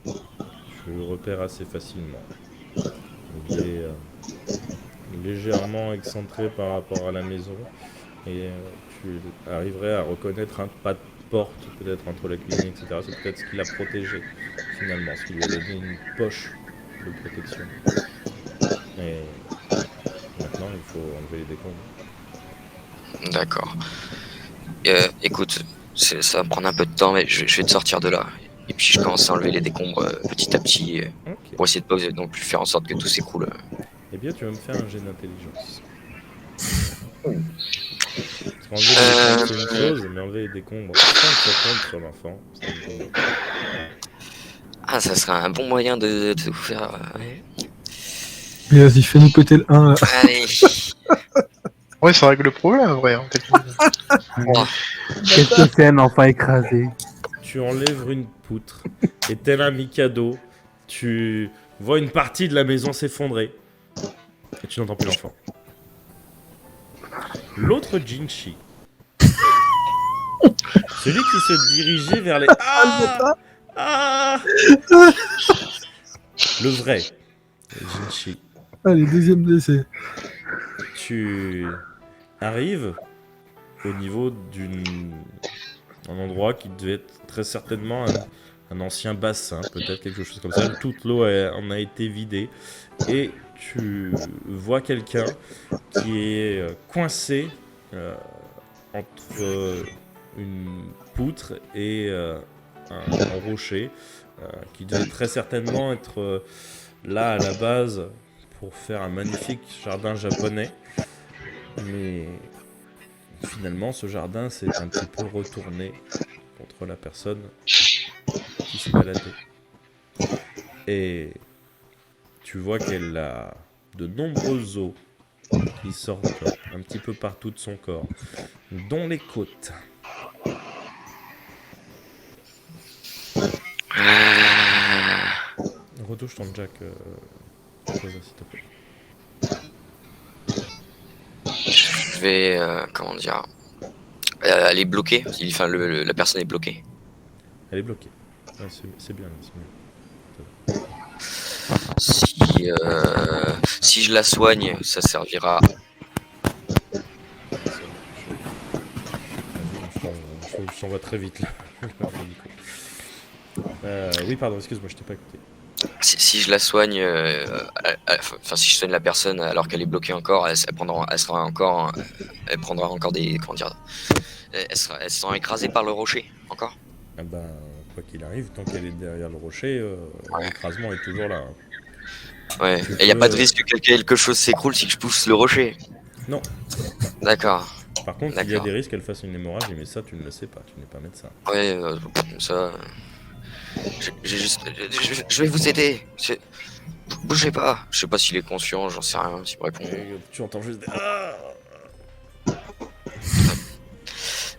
Je le repère assez facilement. Il est légèrement excentré par rapport à la maison. Et tu arriverais à reconnaître un pas de porte, peut-être entre la cuisine, etc. C'est peut-être ce qui l'a protégé, finalement. Ce qui lui a donné une poche de protection. Et maintenant, il faut enlever les décombres. D'accord. Écoute, ça va me prendre un peu de temps, mais je vais te sortir de là. Et puis je commence à enlever les décombres petit à petit Ok. pour essayer de pas non plus faire en sorte que tout s'écroule. Eh bien, tu vas me faire un jet d'intelligence. Parce qu'enlever les décombres, c'est une chose, mais enlever les décombres, sans que ça tombe sur l'enfant, c'est une chose. Ah, ça serait un bon moyen de vous faire. Mais vas-y, fais-nous péter le 1 là. Allez. Ouais, ça règle le problème, en vrai. En fait. Qu'est-ce que c'est un enfant écrasé? Tu enlèves une poutre, et tel un Mikado, tu vois une partie de la maison s'effondrer, et tu n'entends plus l'enfant. L'autre Jinchi, celui qui se dirigeait vers les... Ah Le vrai Jinchi. Allez, deuxième décès. Tu arrives au niveau un endroit qui devait être très certainement un ancien bassin, peut-être quelque chose comme ça. Toute l'eau en a été vidée et tu vois quelqu'un qui est coincé entre une poutre et un rocher qui devait très certainement être là à la base pour faire un magnifique jardin japonais. Mais finalement, ce jardin s'est un petit peu retourné contre la personne qui s'y baladait. Et tu vois qu'elle a de nombreux os qui sortent un petit peu partout de son corps, dont les côtes. Retouche ton jack, s'il te plaît. Je vais, comment dire, elle est bloquée. Enfin, la personne est bloquée. Elle est bloquée. Ouais, c'est bien, c'est bien. Si je la soigne, ça servira. Je t'envoie très vite là. Oui, pardon, excuse-moi, je t'ai pas écouté. Si je la soigne, enfin si je soigne la personne alors qu'elle est bloquée encore, elle prendra encore des, comment dire, elle sera écrasée par le rocher encore. Ah ben, quoi qu'il arrive, tant qu'elle est derrière le rocher, l'écrasement est toujours là. Ouais. Tu Et y a peux- pas de risque que quelque chose s'écroule si je pousse le rocher. Non. D'accord. Par contre, il y a D'accord. des risques qu'elle fasse une hémorragie, mais ça, tu ne le sais pas, tu n'es pas médecin. Ouais, ça. Je vais vous aider. Bougez pas. Je sais pas s'il est conscient, j'en sais rien. S'il me répond. Et tu entends juste des... Ah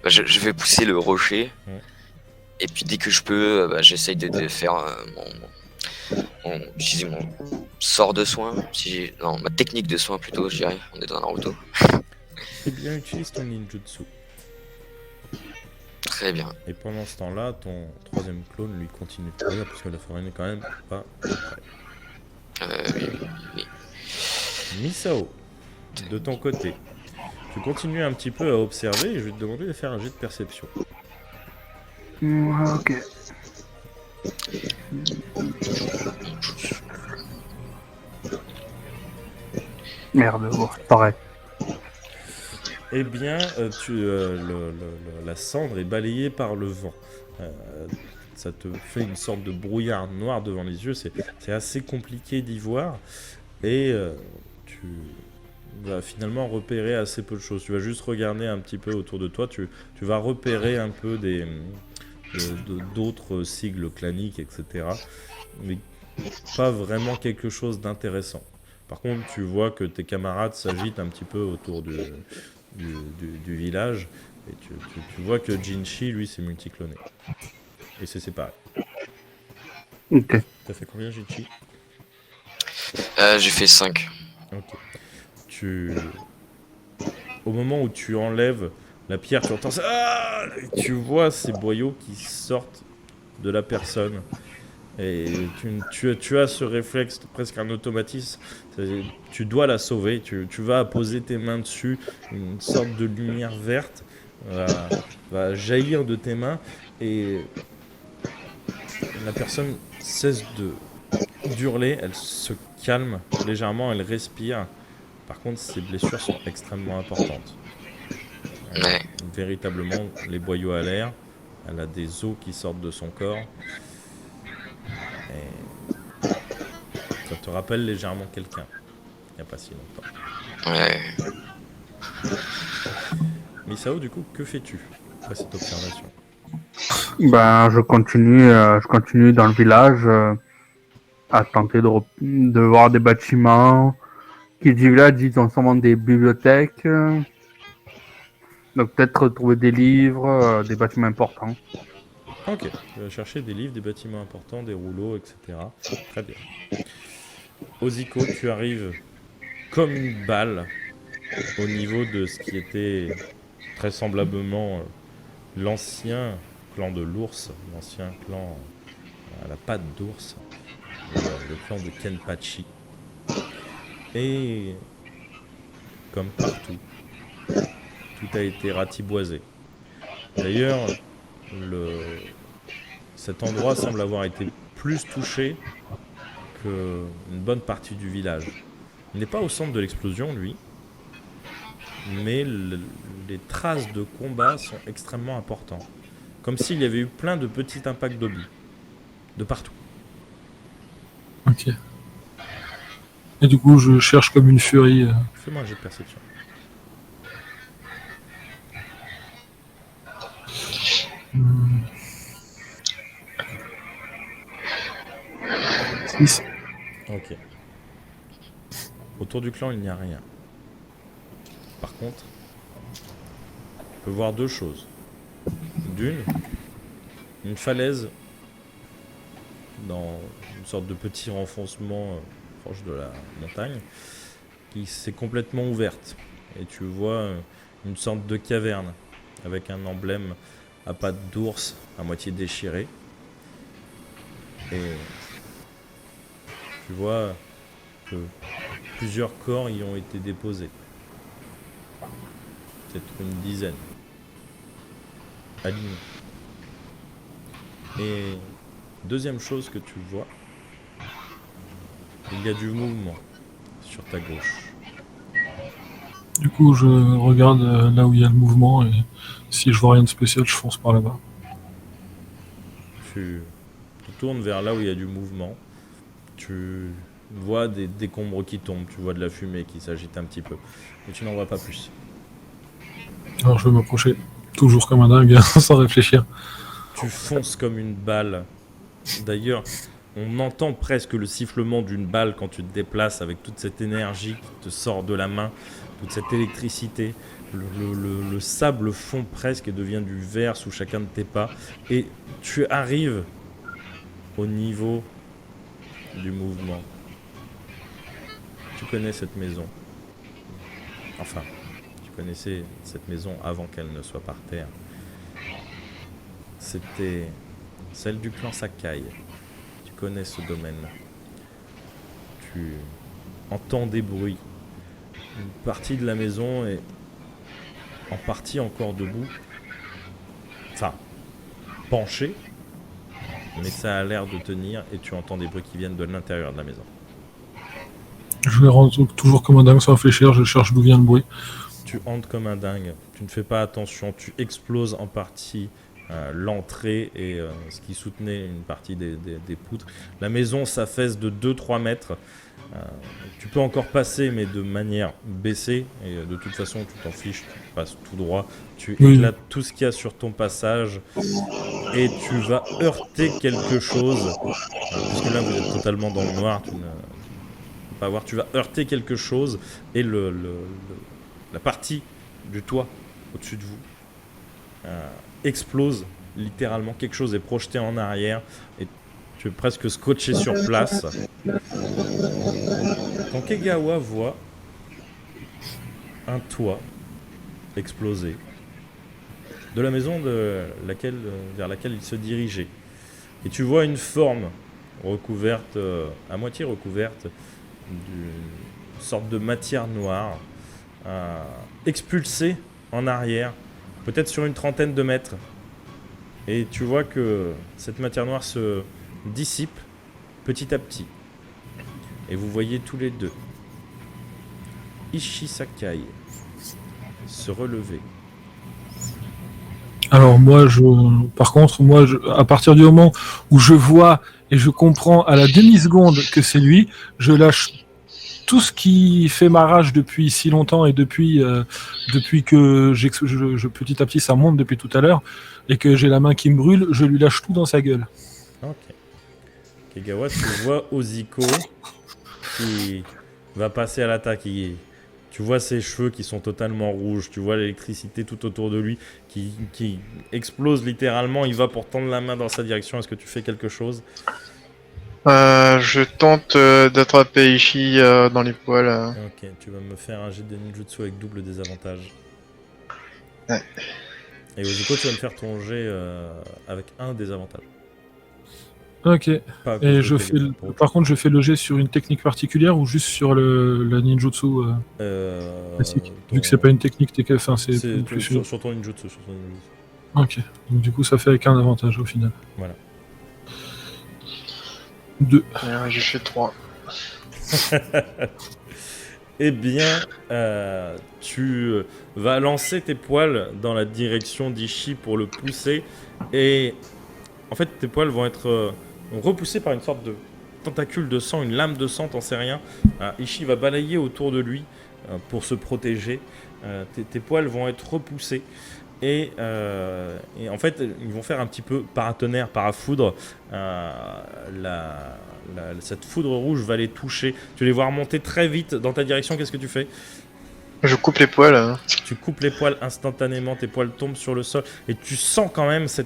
Bah, je vais pousser le rocher. Ouais. Et puis dès que je peux, j'essaye de faire utiliser mon sort de soin. Non, ma technique de soin plutôt, je dirais. On est dans Naruto. Eh bien, utilise ton ninjutsu. Très bien. Et pendant ce temps-là, ton troisième clone, lui, continue de courir, parce que la forêt n'est quand même pas près. Oui. Misao, de ton côté, tu continues un petit peu à observer, et je vais te demander de faire un jet de perception. Ok. Merde, bon, pareil. Eh bien, la cendre est balayée par le vent. Euh, Ça te fait une sorte de brouillard noir devant les yeux. C'est assez compliqué d'y voir. Et tu vas finalement repérer assez peu de choses. Tu vas juste regarder un petit peu autour de toi. Tu vas repérer un peu d'autres sigles claniques, etc. Mais pas vraiment quelque chose d'intéressant. Par contre, tu vois que tes camarades s'agitent un petit peu autour du village. Et tu vois que Jinchi, lui, s'est multicloné. Et c'est séparé. Ok. T'as fait combien, Jinchi? J'ai fait 5. Ok. Au moment où tu enlèves la pierre, tu entends ça. Ah, et tu vois ces boyaux qui sortent de la personne. Et tu as ce réflexe, presque un automatisme. Tu dois la sauver. Tu vas poser tes mains dessus. Une sorte de lumière verte va jaillir de tes mains. Et la personne cesse d'hurler. Elle se calme légèrement. Elle respire. Par contre, ses blessures sont extrêmement importantes. Elle a Ouais. véritablement les boyaux à l'air. Elle a des os qui sortent de son corps. Et ça te rappelle légèrement quelqu'un. Il n'y a pas si longtemps. Ouais. Misao, du coup, que fais-tu après cette observation? Ben, je continue dans le village à tenter de voir des bâtiments. Qui dit village dit ensemble des bibliothèques. Donc peut-être trouver des livres, des bâtiments importants. Ok, tu vas chercher des livres, des bâtiments importants, des rouleaux, etc. Très bien. Oziko, tu arrives comme une balle au niveau de ce qui était très semblablement l'ancien clan de l'ours, l'ancien clan à la patte d'ours, le clan de Kenpachi. Et comme partout, tout a été ratiboisé. D'ailleurs, cet endroit semble avoir été plus touché qu'une bonne partie du village. Il n'est pas au centre de l'explosion, lui, mais les traces de combat sont extrêmement importantes. Comme s'il y avait eu plein de petits impacts d'obus, de partout. Ok. Et du coup, je cherche comme une furie. Fais-moi un jet de perception. Hmm. 6. Ok. Autour du clan, il n'y a rien. Par contre, on peut voir deux choses. D'une, une falaise dans une sorte de petit renfoncement proche de la montagne qui s'est complètement ouverte. Et tu vois une sorte de caverne avec un emblème à pattes d'ours à moitié déchiré. Et tu vois que plusieurs corps y ont été déposés. Peut-être une dizaine. Alignés. Et deuxième chose que tu vois, il y a du mouvement sur ta gauche. Du coup, je regarde là où il y a le mouvement et si je vois rien de spécial, je fonce par là-bas. Tu te tournes vers là où il y a du mouvement. Tu vois des décombres qui tombent, tu vois de la fumée qui s'agite un petit peu. Mais tu n'en vois pas plus. Alors je vais m'approcher, toujours comme un dingue, sans réfléchir. Tu fonces comme une balle. D'ailleurs, on entend presque le sifflement d'une balle quand tu te déplaces avec toute cette énergie qui te sort de la main, toute cette électricité. Le sable fond presque et devient du verre sous chacun de tes pas. Et tu arrives au niveau du mouvement. Tu connais cette maison. Enfin, tu connaissais cette maison avant qu'elle ne soit par terre. C'était celle du clan Sakai. Tu connais ce domaine. Tu entends des bruits. Une partie de la maison est en partie encore debout. Enfin, penché, mais ça a l'air de tenir et tu entends des bruits qui viennent de l'intérieur de la maison. Je vais rentrer toujours comme un dingue sans réfléchir, je cherche d'où vient le bruit. Tu entres comme un dingue, tu ne fais pas attention, tu exploses en partie l'entrée et ce qui soutenait une partie des poutres. La maison s'affaisse de 2-3 mètres. Tu peux encore passer, mais de manière baissée. Et de toute façon, tu t'en fiches, tu passes tout droit. Tu éclates tout ce qu'il y a sur ton passage. Et tu vas heurter quelque chose. Puisque là, vous êtes totalement dans le noir. Tu ne peux pas voir. Tu vas heurter quelque chose. Et la partie du toit au-dessus de vous explose littéralement. Quelque chose est projeté en arrière. Et tu es presque scotché sur place. Quand Kegawa voit un toit exploser de la maison vers laquelle il se dirigeait, et tu vois une forme recouverte, à moitié recouverte d'une sorte de matière noire, expulsée en arrière, peut-être sur une trentaine de mètres, et tu vois que cette matière noire se dissipe petit à petit. Et vous voyez tous les deux Ishi Sakai se relever. Alors moi, par contre, à partir du moment où je vois et je comprends à la demi-seconde que c'est lui, je lâche tout ce qui fait ma rage depuis si longtemps et depuis que petit à petit ça monte depuis tout à l'heure et que j'ai la main qui me brûle, je lui lâche tout dans sa gueule. Ok. Kegawa, tu vois Oziko qui va passer à l'attaque. Tu vois ses cheveux qui sont totalement rouges. Tu vois l'électricité tout autour de lui qui explose littéralement. Il va pour tendre la main dans sa direction. Est-ce que tu fais quelque chose ? Je tente d'attraper Ishii dans les poils. Ok, tu vas me faire un jet de ninjutsu avec double désavantage. Ouais. Et Oziko, tu vas me faire ton jet avec un désavantage. Ok. Pas à cause Et de je tes fais, dégâts, pour- par contre, je fais le jet sur une technique particulière ou juste sur la ninjutsu classique. ton- Vu que c'est pas une technique, c'est c'est plus sur ton ninjutsu. Sur ton ninjutsu. Ok. Donc du coup, ça fait avec un avantage au final. Voilà. 2. J'ai fait 3. Eh bien, tu vas lancer tes poils dans la direction d'Ishi pour le pousser. Et en fait, tes poils vont être repoussés par une sorte de tentacule de sang, une lame de sang, t'en sais rien. Ishi va balayer autour de lui pour se protéger. Tes poils vont être repoussés. Et en fait, ils vont faire un petit peu paratonnerre, parafoudre. Cette foudre rouge va les toucher. Tu vas les voir remonter très vite dans ta direction. Qu'est-ce que tu fais ? Je coupe les poils. Hein. Tu coupes les poils instantanément. Tes poils tombent sur le sol. Et tu sens quand même ce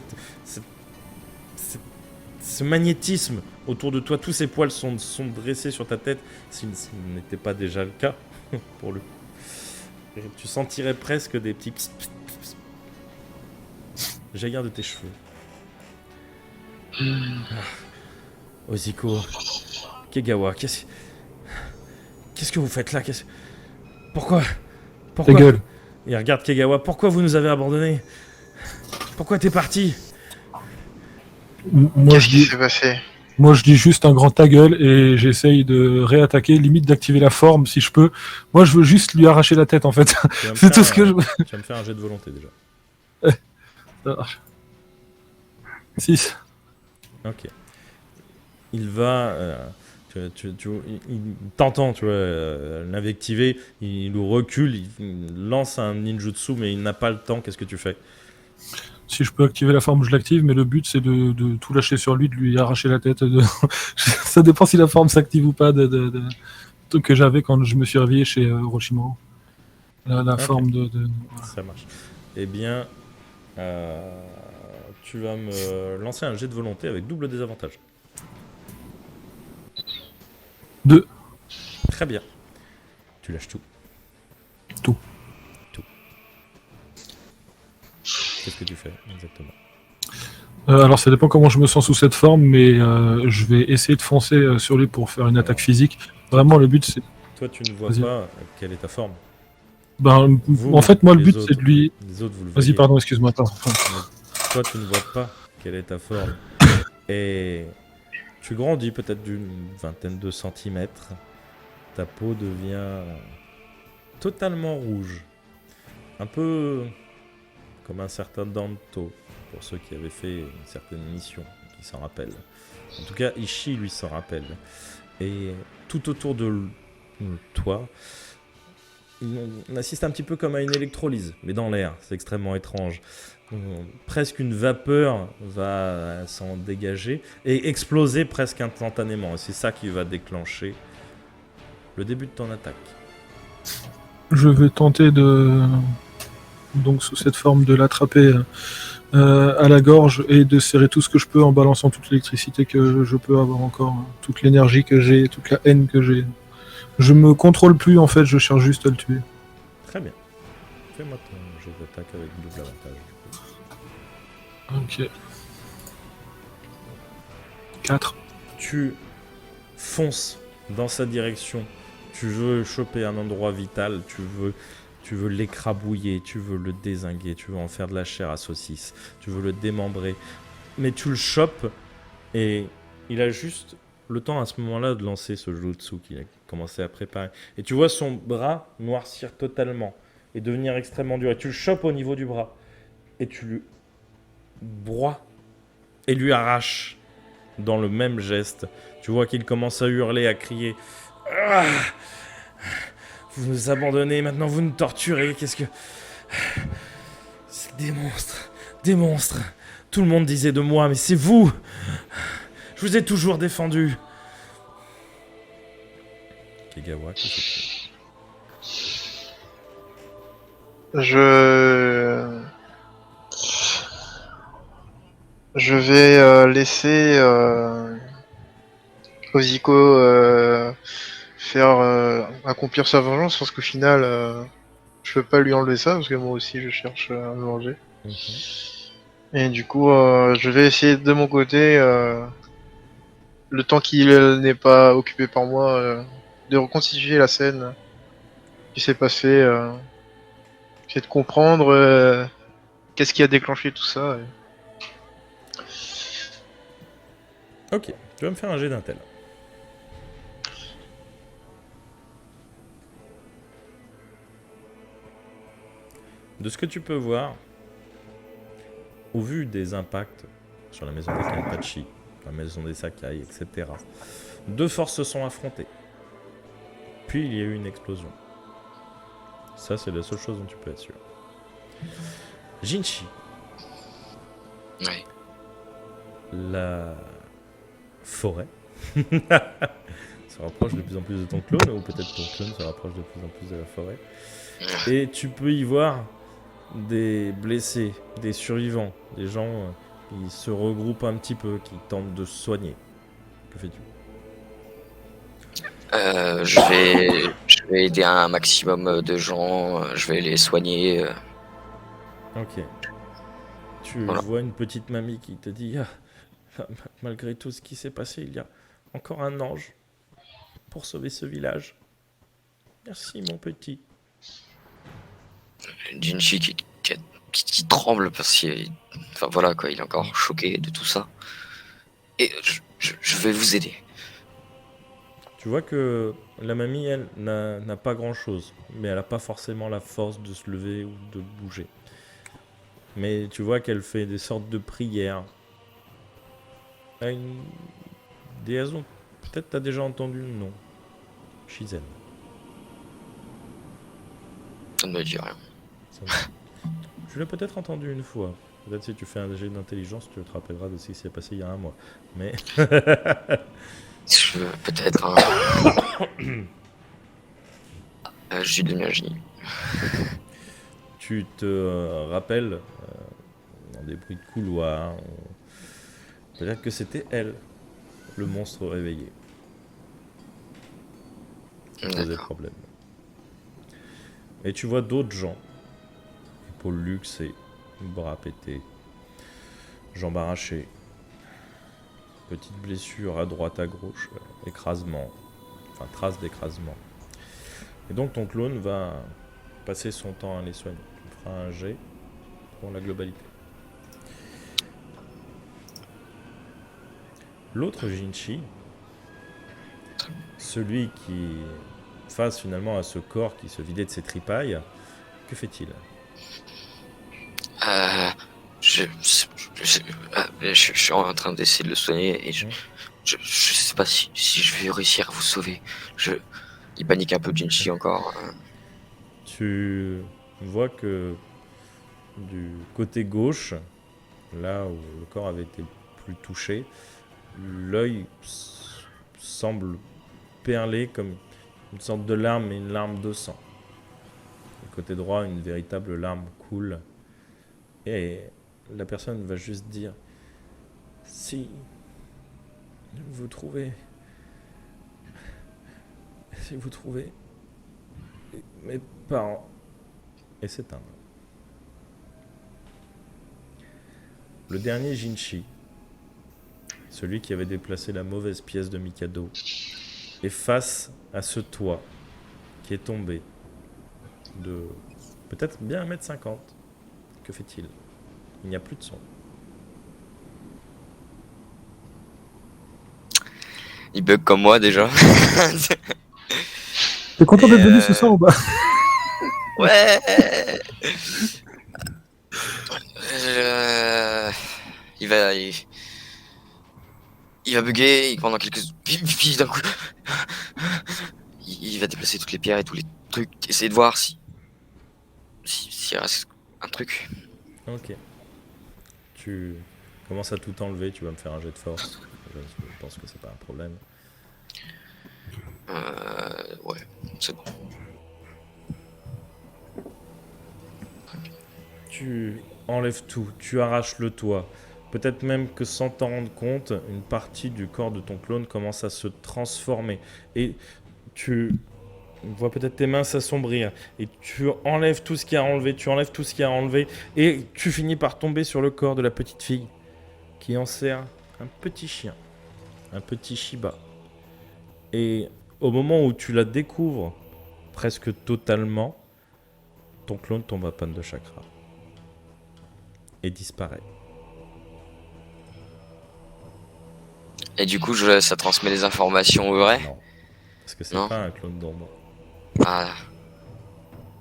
magnétisme autour de toi. Tous ces poils sont dressés sur ta tête. S'il n'était pas déjà le cas, pour le coup. Et tu sentirais presque des petits pss, pss, pss, pss, jaillir de tes cheveux. Oziko, Kegawa, qu'est-ce que vous faites là ? Pourquoi Ta gueule. Et regarde Kegawa, pourquoi vous nous avez abandonnés ? Pourquoi t'es parti ? Moi, Qu'est-ce qui s'est passé ? je dis juste un grand ta gueule et j'essaye de réattaquer, limite d'activer la forme si je peux. Moi, je veux juste lui arracher la tête en fait. C'est tout ce que je veux. Tu vas me faire un jet de volonté déjà. Ça marche. 6. Ok. Il va... il t'entend, tu vois, l'invectiver, il recule, il lance un ninjutsu, mais il n'a pas le temps. Qu'est-ce que tu fais ? Si je peux activer la forme, je l'active, mais le but c'est de tout lâcher sur lui, de lui arracher la tête. Ça dépend si la forme s'active ou pas de truc que j'avais quand je me suis réveillé chez Orochimaru. La forme de... Voilà. Ça marche. Eh bien, tu vas me lancer un jet de volonté avec double désavantage. 2. Très bien. Tu lâches tout. Tout. Qu'est-ce que tu fais exactement ? Alors ça dépend comment je me sens sous cette forme, mais je vais essayer de foncer sur lui pour faire une attaque physique. Vraiment le but c'est... Toi, tu ne vois Vas-y. pas quelle est ta forme. Vous, en fait moi le les but autres, c'est de lui... Les autres, vous le Vas-y voyez. pardon, excuse-moi. Attends. Mais toi, tu ne vois pas quelle est ta forme. Et tu grandis peut-être d'une vingtaine de centimètres. Ta peau devient totalement rouge. Un peu comme un certain Danto, pour ceux qui avaient fait une certaine mission, qui s'en rappellent. En tout cas, Ishii, lui, s'en rappelle. Et tout autour de toi, on assiste un petit peu comme à une électrolyse, mais dans l'air. C'est extrêmement étrange. Presque une vapeur va s'en dégager et exploser presque instantanément. Et c'est ça qui va déclencher le début de ton attaque. Je vais tenter donc sous cette forme de l'attraper à la gorge et de serrer tout ce que je peux en balançant toute l'électricité que je peux avoir encore, toute l'énergie que j'ai, toute la haine que j'ai. Je me contrôle plus en fait, je cherche juste à le tuer. Très bien. Fais-moi ton jeu d'attaque avec double avantage. Ok. 4. Tu fonces dans sa direction. Tu veux choper un endroit vital. Tu veux l'écrabouiller. Tu veux le dézinguer. Tu veux en faire de la chair à saucisse. Tu veux le démembrer. Mais tu le chopes et il a juste le temps à ce moment-là de lancer ce jutsu qu'il a commencé à préparer. Et tu vois son bras noircir totalement et devenir extrêmement dur. Et tu le chopes au niveau du bras et tu lui broies et lui arraches dans le même geste. Tu vois qu'il commence à hurler, à crier. Ah, vous nous abandonnez, maintenant vous nous torturez. Qu'est-ce que... C'est des monstres. Des monstres. Tout le monde disait de moi, mais c'est vous. Je vous ai toujours défendu. Kegawa, qu'est-ce que Je vais laisser Oziko faire accomplir sa vengeance parce qu'au final, je peux pas lui enlever ça parce que moi aussi je cherche à me venger. Et du coup, je vais essayer de mon côté, le temps qu'il n'est pas occupé par moi, de reconstituer la scène qui s'est passée, essayer de comprendre qu'est-ce qui a déclenché tout ça. Ok, tu vas me faire un jet d'intel. De ce que tu peux voir, au vu des impacts sur la maison des Kenpachi, la maison des Sakai, etc., deux forces se sont affrontées. Puis il y a eu une explosion. Ça, c'est la seule chose dont tu peux être sûr. Jinchi, Ouais. la forêt se rapproche de plus en plus de ton clone, ou peut-être ton clone se rapproche de plus en plus de la forêt. Et tu peux y voir des blessés, des survivants, des gens qui se regroupent un petit peu, qui tentent de se soigner. Que fais-tu ? Je vais aider un maximum de gens, je vais les soigner. Ok. Tu Voilà. vois une petite mamie qui te dit malgré tout ce qui s'est passé, il y a encore un ange pour sauver ce village. Merci mon petit. Jinchi qui tremble parce qu'il, enfin voilà quoi, il est encore choqué de tout ça. Et je vais vous aider. Tu vois que la mamie, elle, n'a pas grand-chose, mais elle n'a pas forcément la force de se lever ou de bouger. Mais tu vois qu'elle fait des sortes de prières. À une déesse dont peut-être tu as déjà entendu le nom. Shizen. Ça ne me dit rien. Tu l'as peut-être entendu une fois. Peut-être si tu fais un jet d'intelligence, tu te rappelleras de ce qui s'est passé il y a un mois. Mais... Peut-être un... J'ai de l'énergie. Tu te rappelles, dans des bruits de couloir, peut-être que c'était elle, le monstre réveillé. Ça posait D'accord. problème. Et tu vois d'autres gens, épaules luxées, bras pétés, jambes arrachées, petites blessures à droite à gauche, écrasement, enfin traces d'écrasement. Et donc ton clone va passer son temps à les soigner. Tu feras un jet pour la globalité. L'autre Jinchi, celui qui face finalement à ce corps qui se vidait de ses tripailles, que fait-il? Je suis en train d'essayer de le soigner et je sais pas si je vais réussir à vous sauver. Il panique un peu, Jinchi encore. Tu vois que du côté gauche, là où le corps avait été le plus touché, l'œil semble perler comme une sorte de larme, mais une larme de sang. Du côté droit, une véritable larme coule. Et la personne va juste dire: si vous trouvez mes parents, et s'éteindre. Le dernier Jinchi, celui qui avait déplacé la mauvaise pièce de Mikado, est face à ce toit qui est tombé de peut-être bien 1m50. Que fait-il? Il n'y a plus de son. Il bug comme moi déjà. T'es content d'être venu ce soir ou pas? Ouais. Il va bugger pendant quelques... Puis d'un coup... Il va déplacer toutes les pierres et tous les trucs. Essayer de voir s'il reste un truc. Ok. Tu commences à tout enlever, tu vas me faire un jet de force. Je pense que c'est pas un problème. Ouais, c'est bon. Tu enlèves tout, tu arraches le toit. Peut-être même que sans t'en rendre compte, une partie du corps de ton clone commence à se transformer. Et tu vois peut-être tes mains s'assombrir. Et tu enlèves tout ce qu'il y a à enlever, tu enlèves tout ce qu'il y a à enlever. Et tu finis par tomber sur le corps de la petite fille qui en sert un petit chien, un petit Shiba. Et au moment où tu la découvres presque totalement, ton clone tombe à panne de chakra et disparaît. Et du coup, ça transmet des informations vraies? Non, parce que c'est Non. pas un clone d'ombre. Ah.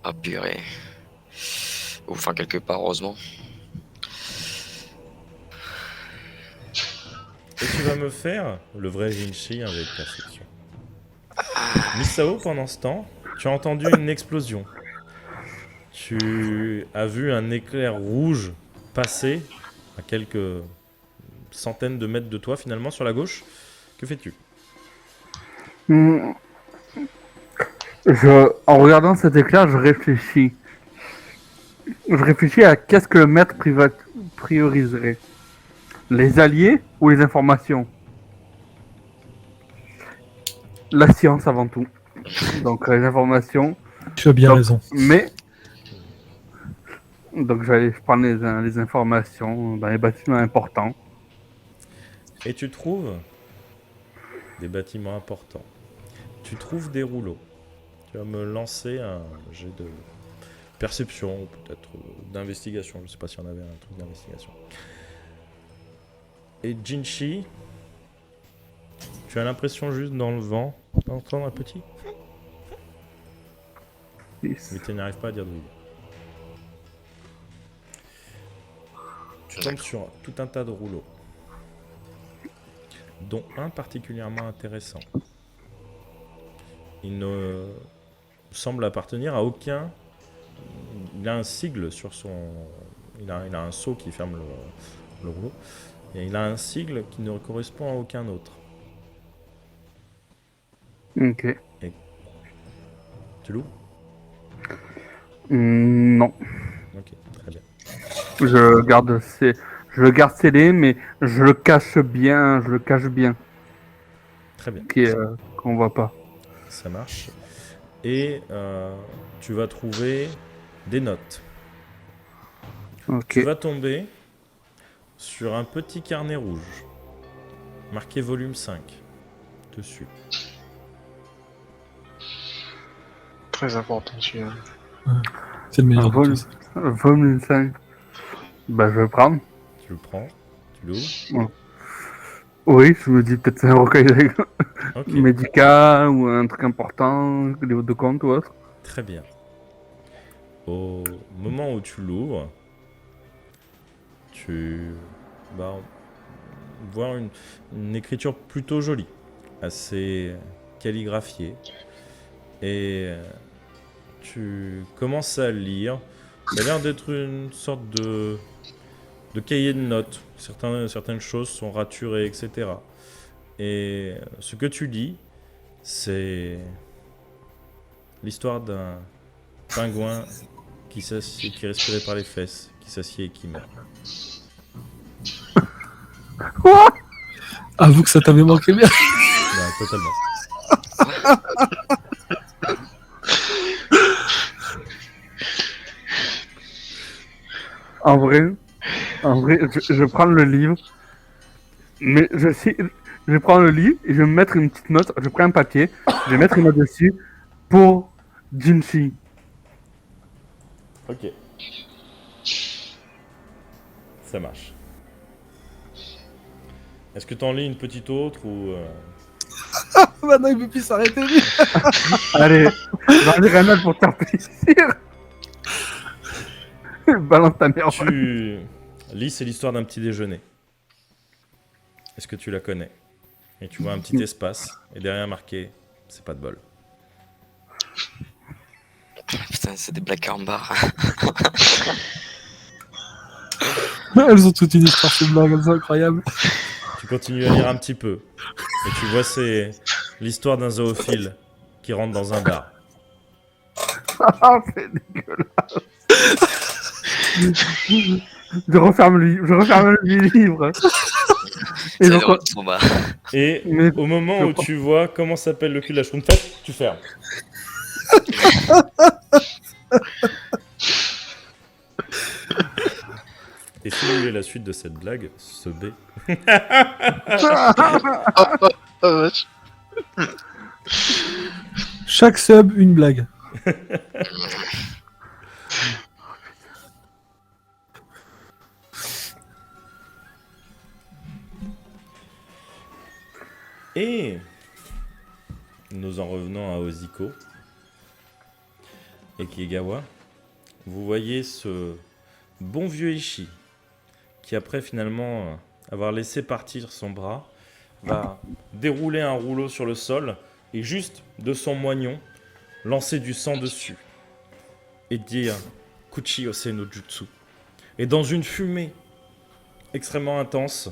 Ah purée. Enfin, quelque part, heureusement. Et tu vas me faire le vrai Jinchi avec perception. Misao, pendant ce temps, tu as entendu une explosion. Tu as vu un éclair rouge passer à quelques centaines de mètres de toi, finalement, sur la gauche. Que fais-tu? En regardant cet éclair, je réfléchis. Je réfléchis à qu'est-ce que le maître prioriserait. Les alliés ou les informations? La science avant tout. Donc les informations. Tu as bien Donc, raison. Mais... Donc j'allais prendre les informations dans les bâtiments importants. Et tu trouves des bâtiments importants. Tu trouves des rouleaux. Tu vas me lancer un jet de perception, peut-être d'investigation. Je ne sais pas si on avait un truc d'investigation. Et Jinchi, tu as l'impression juste dans le vent d'entendre un petit... Mais tu n'arrives pas à dire d'où il est. Tu tombes sur tout un tas de rouleaux, dont un particulièrement intéressant. Il ne semble appartenir à aucun... Il a un sigle sur son... Il a un sceau qui ferme le rouleau. Et il a un sigle qui ne correspond à aucun autre. Ok. Tu l'ouvres? Non. Ok, très bien. Je le garde scellé, mais je le cache bien. Très bien. Qu'on voit pas. Ça marche. Et tu vas trouver des notes. Ok. Tu vas tomber sur un petit carnet rouge, marqué volume 5, dessus. Très important celui-là. C'est le meilleur de Volume tous. volume 5. Bah je vais prendre. Tu le prends, tu l'ouvres. Oui, je me dis peut-être c'est un recueil Ok, médical ou un truc important, livre de compte ou autre. très bien. Au moment où tu l'ouvres, tu vas voir une écriture plutôt jolie, assez calligraphiée. Et tu commences à lire. Ça a l'air d'être une sorte de cahier de notes. Certaines choses sont raturées, etc. Et ce que tu lis, c'est l'histoire d'un pingouin qui respirait par les fesses, qui s'assied et qui meurt. Quoi? Avoue que ça t'avait manqué bien. Ouais, totalement. En vrai, je prends le livre, mais je vais prendre le livre et je vais me mettre une petite note. Je prends un papier, je vais mettre une note dessus pour Jinchi. Ok. Ça marche. Est-ce que t'en lis une petite autre ou Maintenant, il peut plus s'arrêter, lui. Allez, j'en ai rien à pour te faire plaisir. Balance ta merde. tu lis, c'est l'histoire d'un petit déjeuner. Est-ce que tu la connais? Et tu vois un petit espace et derrière marqué, c'est pas de bol. Putain, c'est des blagues carambars. Elles ont toute une histoire, ces blagues, elles sont incroyables. Tu continues à lire un petit peu et tu vois c'est l'histoire d'un zoophile qui rentre dans un bar. Ah, c'est dégueulasse. Je referme le livre. Et C'est donc, vraiment trop bas. Et mais- au moment où tu vois comment s'appelle le cul de la Schtroumpfette, tu fermes. Et si vous voulez la suite de cette blague, ce B. Oh, vache. Chaque sub, une blague. Et nous en revenons à Oziko et Kiegawa. Vous voyez ce bon vieux Ishii qui, après finalement avoir laissé partir son bras, va dérouler un rouleau sur le sol et juste de son moignon lancer du sang dessus et dire Kuchi Ose no Jutsu. Et dans une fumée extrêmement intense,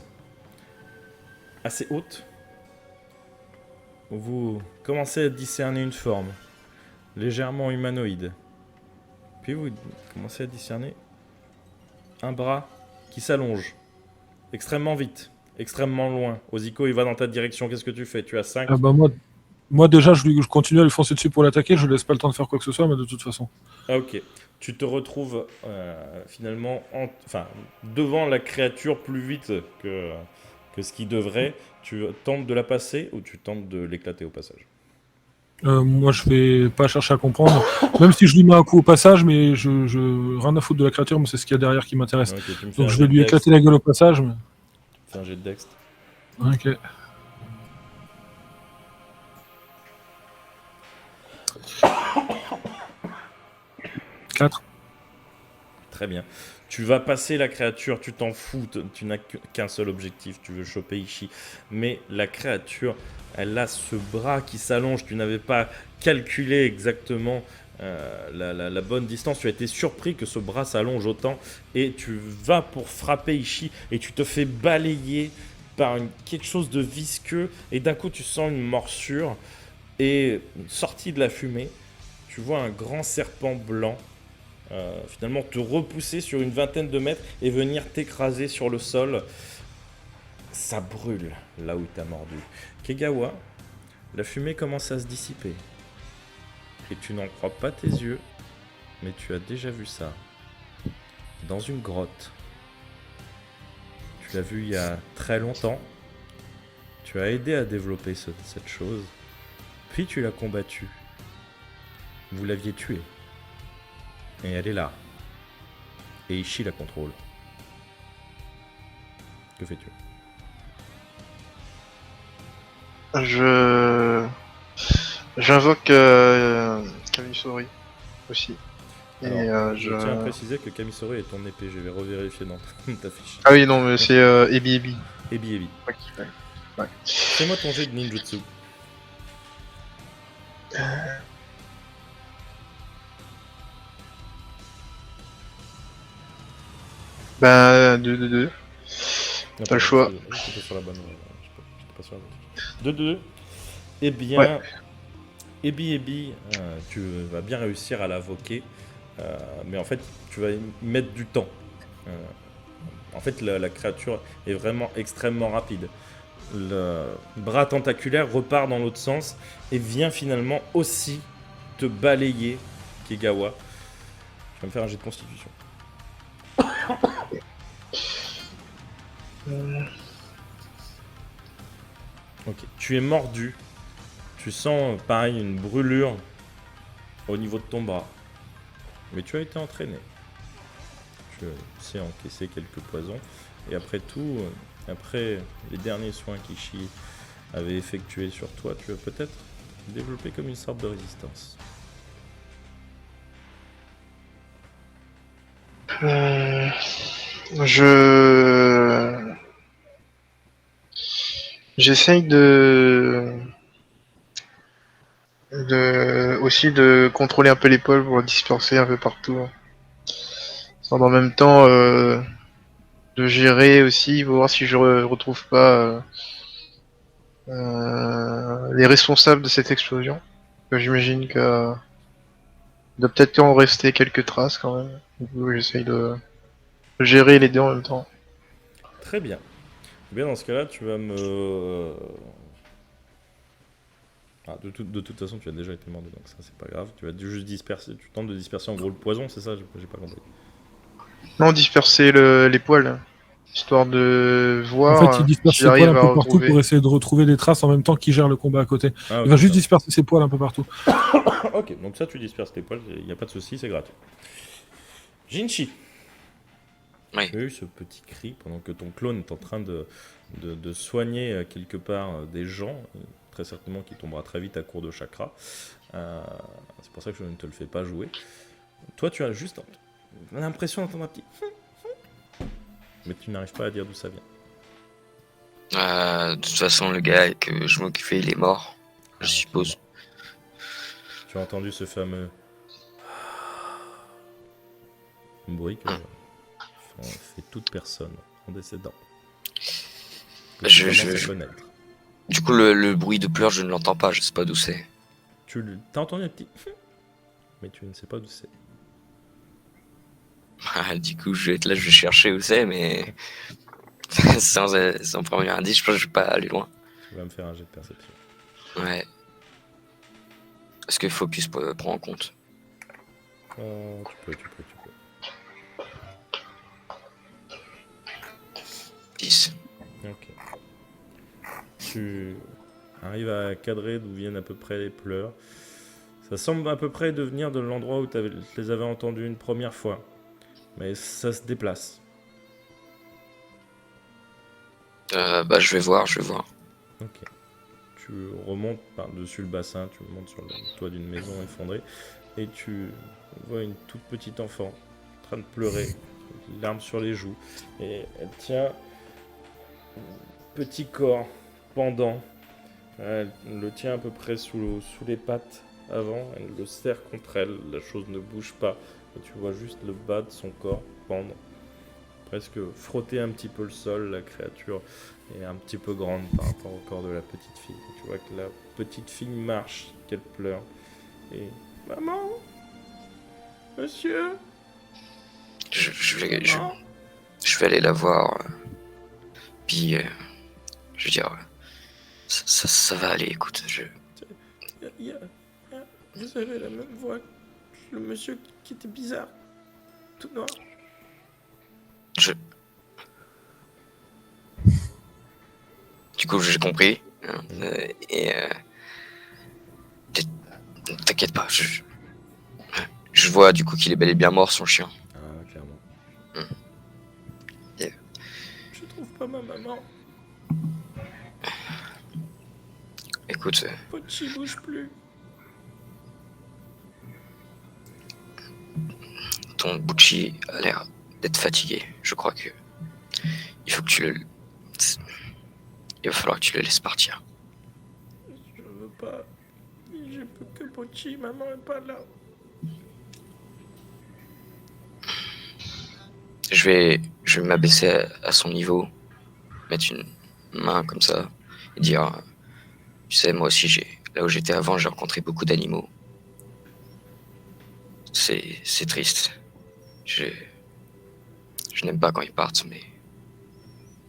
assez haute, vous commencez à discerner une forme légèrement humanoïde. Puis vous commencez à discerner un bras qui s'allonge extrêmement vite, extrêmement loin. Oziko, il va dans ta direction. Qu'est-ce que tu fais? Tu as 5. Ah bah moi déjà, je continue à lui foncer dessus pour l'attaquer, je laisse pas le temps de faire quoi que ce soit, mais de toute façon. Ah, ok. Tu te retrouves finalement devant la créature plus vite que ce qui devrait. Tu tentes de la passer ou tu tentes de l'éclater au passage? Moi, je vais pas chercher à comprendre, même si je lui mets un coup au passage, mais rien à foutre de la créature, mais c'est ce qu'il y a derrière qui m'intéresse. Ok, tu me fais Donc un je jet vais de lui dex. éclater la gueule au passage, mais... Fais un jet de dex. Ok. Quatre. Très bien. Tu vas passer la créature, tu t'en fous, tu n'as qu'un seul objectif, tu veux choper Ishii. Mais la créature, elle a ce bras qui s'allonge, tu n'avais pas calculé exactement la bonne distance, tu as été surpris que ce bras s'allonge autant, et tu vas pour frapper Ishii, et tu te fais balayer par quelque chose de visqueux, et d'un coup tu sens une morsure, et sorti de la fumée, tu vois un grand serpent blanc finalement te repousser sur une vingtaine de mètres et venir t'écraser sur le sol. Ça brûle là où t'as mordu. Kegawa, la fumée commence à se dissiper. Et tu n'en crois pas tes yeux, mais tu as déjà vu ça. Dans une grotte. Tu l'as vu il y a très longtemps. Tu as aidé à développer cette chose. Puis tu l'as combattue. Vous l'aviez tuée. Et elle est là. Et Ishii la contrôle. Que fais-tu? Je j'invoque Kamisori aussi. Et Alors, je je tiens à préciser que Kamisori est ton épée, je vais revérifier dans ta fiche. ah oui non mais c'est Ebi Ebi. Ebi Ebi. Ouais. Ouais. Fais-moi ton jet de ninjutsu. Bah 2. Non, Pas le choix. J'étais sur la bonne. J'étais pas sur la bonne. 2-2. Eh bien, Ouais. Ebi, tu vas bien réussir à l'invoquer, mais en fait, tu vas y mettre du temps. Euh, en fait, la créature est vraiment extrêmement rapide. Le bras tentaculaire repart dans l'autre sens et vient finalement aussi te balayer, Kegawa. Je vais me faire un jet de constitution. Ok, tu es mordu. Tu sens, pareil, une brûlure au niveau de ton bras. Mais tu as été entraîné. Tu sais encaisser quelques poisons. Et après tout, après les derniers soins qu'Ishi avait effectués sur toi, tu as peut-être développé comme une sorte de résistance. Je j'essaye de aussi de contrôler un peu l'épaule pour disperser un peu partout. Sans en même temps de gérer aussi, pour voir si je retrouve pas les responsables de cette explosion. J'imagine que doit peut-être en rester quelques traces quand même. Du coup, j'essaye de gérer les deux en même temps. Très bien. Eh bien, dans ce cas-là, tu vas me... Ah, de toute façon, tu as déjà été mordu, donc ça, c'est pas grave. Tu vas juste disperser, tu tentes de disperser en gros le poison, c'est ça? J'ai pas compris. Non, disperser les poils, histoire de En fait, il voir disperse si ses poils j'arrive un à peu partout retrouver. pour essayer de retrouver des traces en même temps qu'il gère le combat à côté. Ah, Il va ok, juste ça disperser ses poils un peu partout. va. Ok, donc ça, tu disperses tes poils, il n'y a pas de souci, c'est gratuit. Jinchi, Oui. tu as eu ce petit cri pendant que ton clone est en train de soigner quelque part des gens, très certainement qui tombera très vite à court de chakra. C'est pour ça que je ne te le fais pas jouer. Toi, tu as juste l'impression d'entendre un petit... Mais tu n'arrives pas à dire d'où ça vient. De toute façon, le gars que je m'occupais, il est mort, je suppose. Tu as entendu ce fameux bruit que fait toute personne en décédant. Que tu commences à connaître. Du coup, le bruit de pleurs, je ne l'entends pas, je sais pas d'où c'est. Tu as entendu un petit... Mais tu ne sais pas d'où c'est. Du coup, je vais être là, je vais chercher où c'est, mais sans premier indice, je pense que je vais pas aller loin. Tu vas me faire un jet de perception. Ouais. Est-ce que Focus prend en compte? Tu peux. 10. Ok. Tu arrives à cadrer d'où viennent à peu près les pleurs. Ça semble à peu près devenir de l'endroit où tu les avais entendus une première fois. Mais ça se déplace. Bah, je vais voir. Ok. Tu remontes par-dessus le bassin, tu montes sur le toit d'une maison effondrée et tu vois une toute petite enfant en train de pleurer, larmes sur les joues. Et elle tient un petit corps pendant. Elle le tient à peu près sous les pattes avant, elle le serre contre elle, la chose ne bouge pas. Et tu vois juste le bas de son corps pendre, presque frotter un petit peu le sol. La créature est un petit peu grande par rapport au corps de la petite fille. Et tu vois que la petite fille marche, qu'elle pleure. Et maman, monsieur, Je maman. vais aller la voir. Puis, je veux dire, ça va aller, écoute. Vous avez la même voix que le monsieur qui était bizarre, tout noir. Du coup, j'ai compris. T'inquiète pas, je vois du coup qu'il est bel et bien mort, son chien. Ah, clairement. Yeah. Je trouve pas ma maman. Écoute, Pochi bouge plus. ton Bucci a l'air d'être fatigué. Je crois que il faut que tu le... Il va falloir que tu le laisses partir. Je veux pas. Je peux que Pochi, maman est pas là. Je vais m'abaisser à son niveau, mettre une main comme ça et dire, tu sais, moi aussi, là où j'étais avant, j'ai rencontré beaucoup d'animaux. C'est triste. Je n'aime pas quand ils partent, mais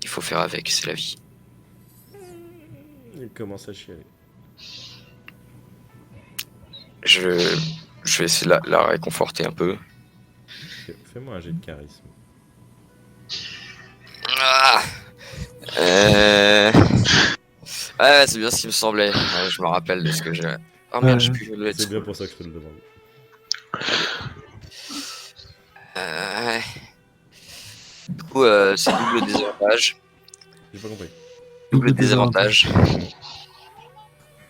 il faut faire avec, c'est la vie. Il commence à chialer. Je vais essayer de la réconforter un peu. Fais-moi un jet de charisme. Ah Ouais, c'est bien ce qui me semblait. Ouais, je me rappelle de ce que j'ai. Oh merde, j'ai plus le C'est bien pour ça que je te le demande. Ouais. Du coup, c'est double désavantage. J'ai pas compris. Double désavantage.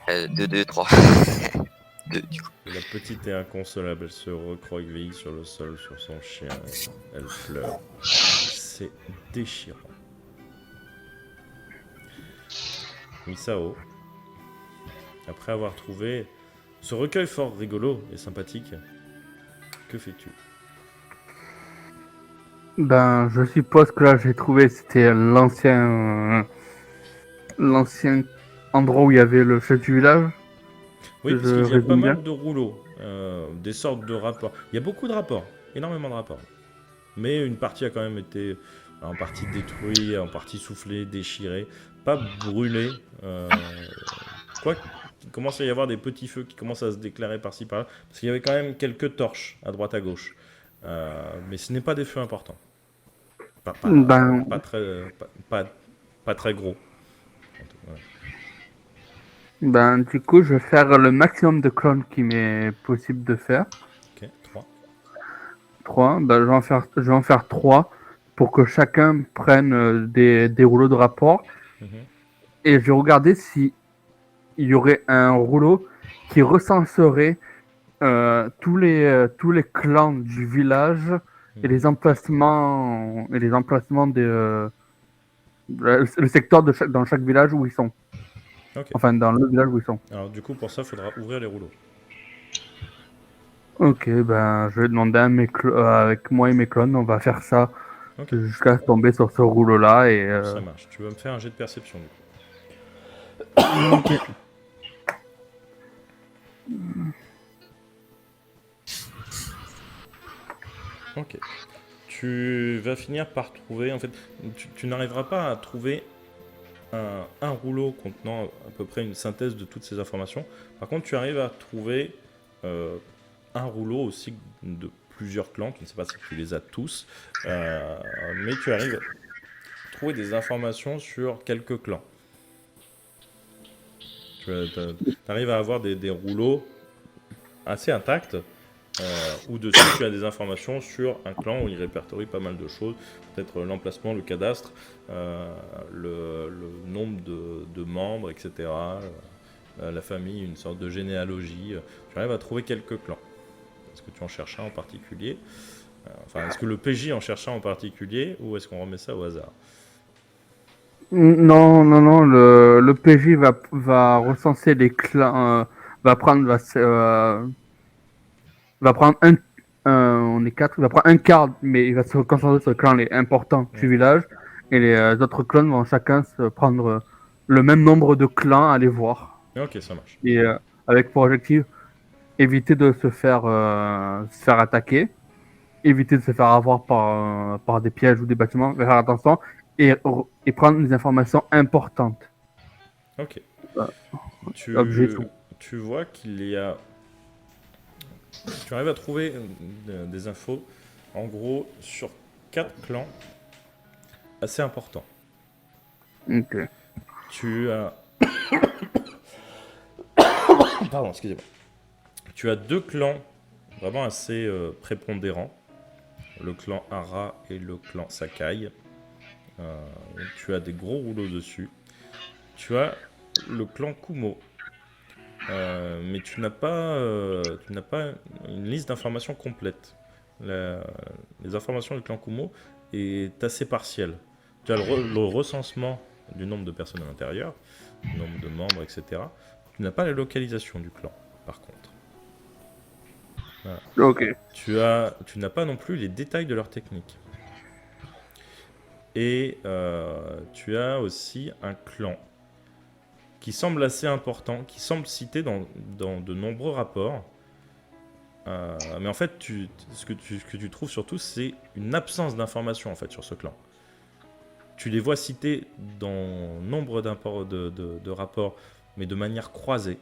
2, 2, 3. 2, du coup. La petite est inconsolable, elle se recroqueville sur le sol, sur son chien, elle pleure. C'est déchirant. Misao, après avoir trouvé ce recueil fort rigolo et sympathique, que fais-tu? Ben, je suppose que là, j'ai trouvé, c'était l'ancien endroit où il y avait le chef du village. Oui, parce Je qu'il y a pas résume bien. mal de rouleaux, des sortes de rapports. Il y a beaucoup de rapports, énormément de rapports. Mais une partie a quand même été en partie détruite, en partie soufflée, déchirée, pas brûlée. Quoi qu'il commence à y avoir des petits feux qui commencent à se déclarer par-ci par-là, parce qu'il y avait quand même quelques torches à droite à gauche. Mais ce n'est pas des feux importants. Ben, Pas très gros. Ouais. ben, du coup, je vais faire le maximum de clones qui m'est possible de faire. Ok, 3. 3. Ben, je vais en faire 3 pour que chacun prenne des rouleaux de rapport. Et je vais regarder si il y aurait un rouleau qui recenserait tous les clans du village et les emplacements le secteur dans chaque village où ils sont. Ok. Enfin, dans le village où ils sont. Alors du coup, pour ça, il faudra ouvrir les rouleaux. Ok, ben je vais demander à avec moi et mes clones, on va faire ça Ok, jusqu'à tomber sur ce rouleau-là et ça marche. Tu vas me faire un jet de perception du coup. Ok. Tu vas finir par trouver, en fait, tu n'arriveras pas à trouver un rouleau contenant à peu près une synthèse de toutes ces informations. Par contre, tu arrives à trouver un rouleau aussi de plusieurs clans. Tu ne sais pas si tu les as tous, mais tu arrives à trouver des informations sur quelques clans. Tu arrives à avoir des rouleaux assez intacts où dessus tu as des informations sur un clan où il répertorie pas mal de choses, peut-être l'emplacement, le cadastre, le nombre de membres, etc. La famille, une sorte de généalogie. Tu arrives à trouver quelques clans. Est-ce que tu en cherches un en particulier? Enfin, est-ce que le PJ en cherche un en particulier ou est-ce qu'on remet ça au hasard? non, le PJ va recenser les clans, va prendre on est 4, il va prendre un quart, mais il va se concentrer sur les clans les importants du village, et les autres clans vont chacun se prendre le même nombre de clans à les voir. Ok, ça marche. Et avec pour objectif, éviter de se faire attaquer, éviter de se faire avoir par des pièges ou des bâtiments, faire attention, et prendre des informations importantes. Ok. Objet, tout. Tu vois qu'il y a... Tu arrives à trouver des infos, en gros, sur 4 clans assez importants. Ok. Tu as... Pardon, excusez-moi. Tu as 2 clans vraiment assez prépondérants. Le clan Hara et le clan Sakai. Tu as des gros rouleaux dessus. Tu as le clan Kumo, mais tu n'as pas une liste d'informations complète. Les informations du clan Kumo est assez partielle. Tu as le recensement du nombre de personnes à l'intérieur, du nombre de membres, etc. Tu n'as pas la localisation du clan, par contre. Ok. Tu n'as pas non plus les détails de leur technique. Et tu as aussi un clan qui semble assez important, qui semble cité dans de nombreux rapports. Mais en fait, ce que tu trouves surtout, c'est une absence d'informations en fait, sur ce clan. Tu les vois cités dans nombre de rapports, mais de manière croisée.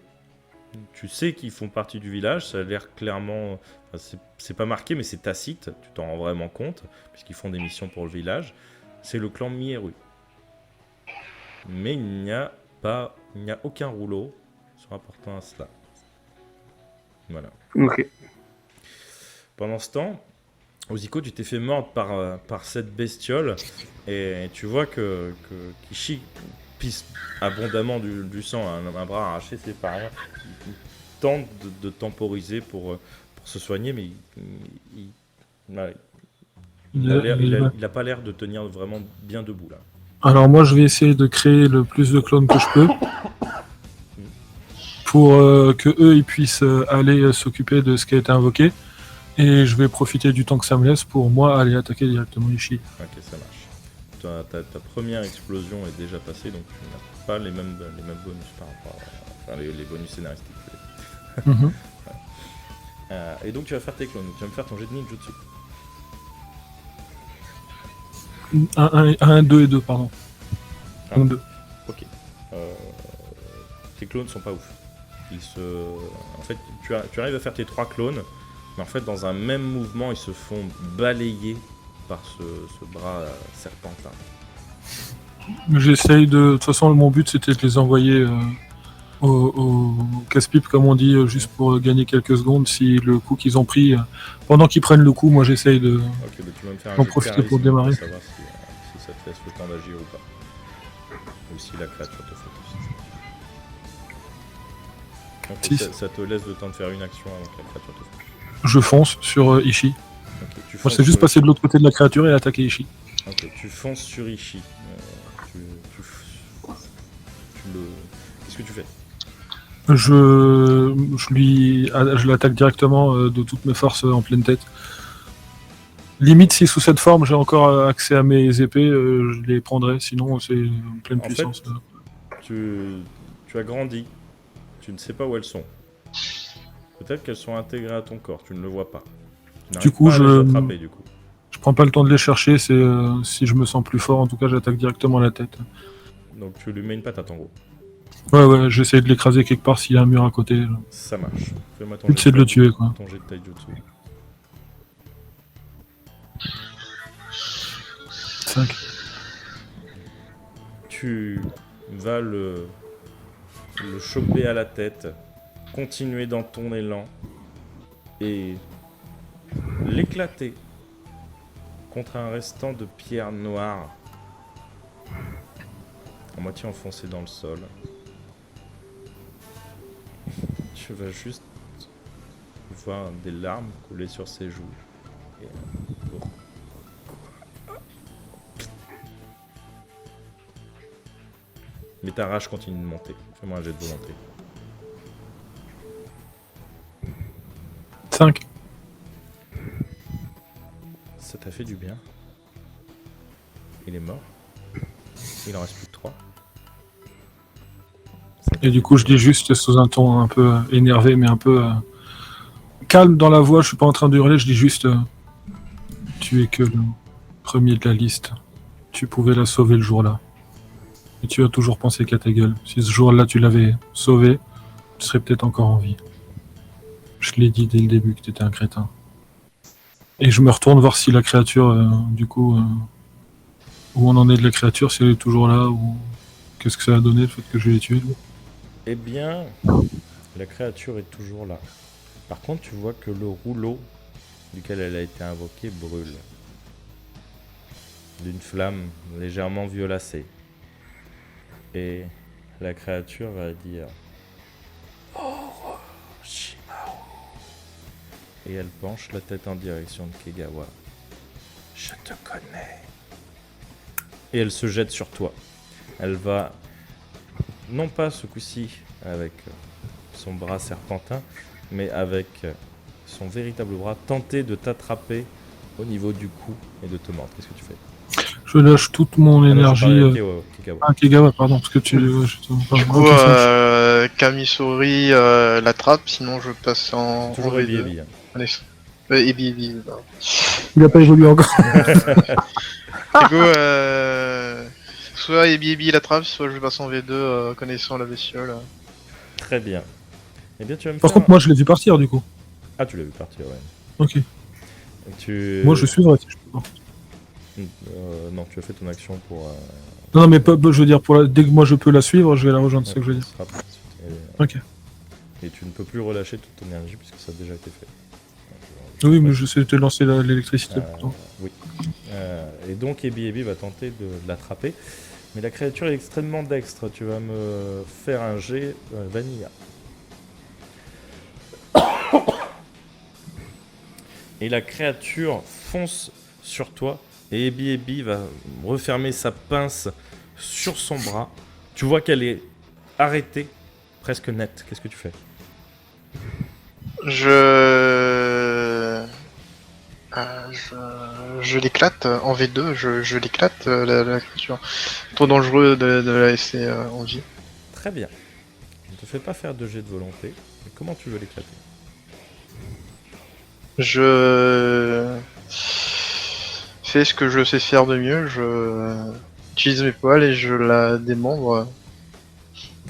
Tu sais qu'ils font partie du village, ça a l'air clairement... Enfin, c'est pas marqué, mais c'est tacite, tu t'en rends vraiment compte, puisqu'ils font des missions pour le village. C'est le clan Mieru. Mais il n'y a aucun rouleau se rapportant à cela. Voilà. Ok. Pendant ce temps, Oziko, tu t'es fait mordre par cette bestiole, et tu vois que Kishi pisse abondamment du sang, un bras arraché, c'est pas rien. Il tente de temporiser pour se soigner, mais ouais, il a pas l'air de tenir vraiment bien debout là. Alors moi, je vais essayer de créer le plus de clones que je peux pour que eux ils puissent aller s'occuper de ce qui a été invoqué. Et je vais profiter du temps que ça me laisse pour moi aller attaquer directement Ishii. Ok, ça marche. Ta première explosion est déjà passée, donc tu n'as pas les mêmes bonus par rapport à les bonus scénaristiques. Mhm. Et donc tu vas faire tes clones, tu vas me faire ton jet de ninjutsu. 1, 2 et 2, pardon. Ah. 1, 2. Ok. Tes clones sont pas ouf. En fait, tu arrives à faire tes 3 clones, mais en fait, dans un même mouvement, ils se font balayer par ce bras serpentin. J'essaye de... De toute façon, mon but, c'était de les envoyer au casse-pipe, comme on dit, juste pour gagner quelques secondes. Si le coup qu'ils ont pris... pendant qu'ils prennent le coup, moi, j'essaye de... Ok, bah tu vas me faire un J'en jet de profite charisme pour démarrer. savoir si ça te laisse le temps d'agir ou pas. Ou si la créature te focus. Ok, Six. ça te laisse le temps de faire une action avant que la créature te focus. Je fonce sur Ishii. Ok, tu Moi, fonces c'est juste sur- passer de l'autre côté de la créature et attaquer Ishii. Ok, tu fonces sur Ishii. Qu'est-ce que tu fais? Je l'attaque directement de toutes mes forces en pleine tête. Limite, si sous cette forme j'ai encore accès à mes épées, je les prendrai. Sinon, c'est en pleine En puissance. fait, tu as grandi. Tu ne sais pas où elles sont. Peut-être qu'elles sont intégrées à ton corps. Tu ne le vois pas. Tu n'arrives Du coup, pas à les attraper, du coup. Je prends pas le temps de les chercher. C'est si je me sens plus fort, en tout cas, j'attaque directement la tête. Donc tu lui mets une patate en gros. Ouais, j'essaie de l'écraser quelque part s'il y a un mur à côté. Ça marche. Fais-moi ton Le but, jet c'est de le tuer, quoi. ton jet de taijutsu. 5. Tu vas le choper à la tête, continuer dans ton élan et l'éclater contre un restant de pierre noire à moitié enfoncé dans le sol. Tu vas juste voir des larmes couler sur ses joues. Et... Mais ta rage continue de monter. Fais-moi un jet de volonté. 5. Ça t'a fait du bien. Il est mort. Il en reste plus que 3. Et du coup, je dis juste sous un ton un peu énervé, mais un peu calme dans la voix. Je suis pas en train de hurler. Je dis juste tu es que le premier de la liste. Tu pouvais la sauver le jour-là. Et tu as toujours pensé qu'à ta gueule. Si ce jour-là tu l'avais sauvée, tu serais peut-être encore en vie. Je l'ai dit dès le début que tu étais un crétin. Et je me retourne voir si la créature, du coup, où on en est de la créature, si elle est toujours là, ou qu'est-ce que ça a donné le fait que je l'ai tuée. Eh bien, la créature est toujours là. Par contre, tu vois que le rouleau duquel elle a été invoquée brûle. D'une flamme légèrement violacée. Et la créature va dire: Oh, et elle penche la tête en direction de Kegawa. Je te connais. Et elle se jette sur toi. Elle va, non pas ce coup-ci avec son bras serpentin, mais avec son véritable bras, tenter de t'attraper au niveau du cou et de te mordre. Qu'est-ce que tu fais? Je lâche toute mon énergie. Kegawa. Ah, Kegawa, pardon, parce que tu. Du coup, Ok, ça- Kamisori l'attrape, sinon je passe en Toujours V2. Ebi. Allez, Ebi, pardon. Il a pas évolué encore. Du coup, soit Ebi l'attrape, soit je passe en V2 connaissant la bestiole. Très bien. Eh bien, tu vas me Par faire... contre, moi, je l'ai vu partir, du coup. Ah, tu l'as vu partir, ouais. Ok. Moi, Je suivrai si je peux. non, tu as fait ton action pour... Non, mais je veux dire, dès que moi je peux la suivre, je vais la rejoindre, c'est ce que je veux dire. ce sera tout de suite. Ok. Et tu ne peux plus relâcher toute ton énergie puisque ça a déjà été fait. Oui, mais je sais te lancer l'électricité. pourtant. Oui. Et donc Ebi va tenter de l'attraper. Mais la créature est extrêmement dextre. Tu vas me faire un jet vanilla. Et la créature fonce sur toi. Et Ebi va refermer sa pince sur son bras. Tu vois qu'elle est arrêtée, presque nette. Qu'est-ce que tu fais? Je l'éclate en V2, je l'éclate la créature. Trop dangereux de la laisser en vie. Très bien. Je ne te fais pas faire de jet de volonté. Mais comment tu veux l'éclater? Je fais ce que je sais faire de mieux, je utilise mes poils et je la démembre.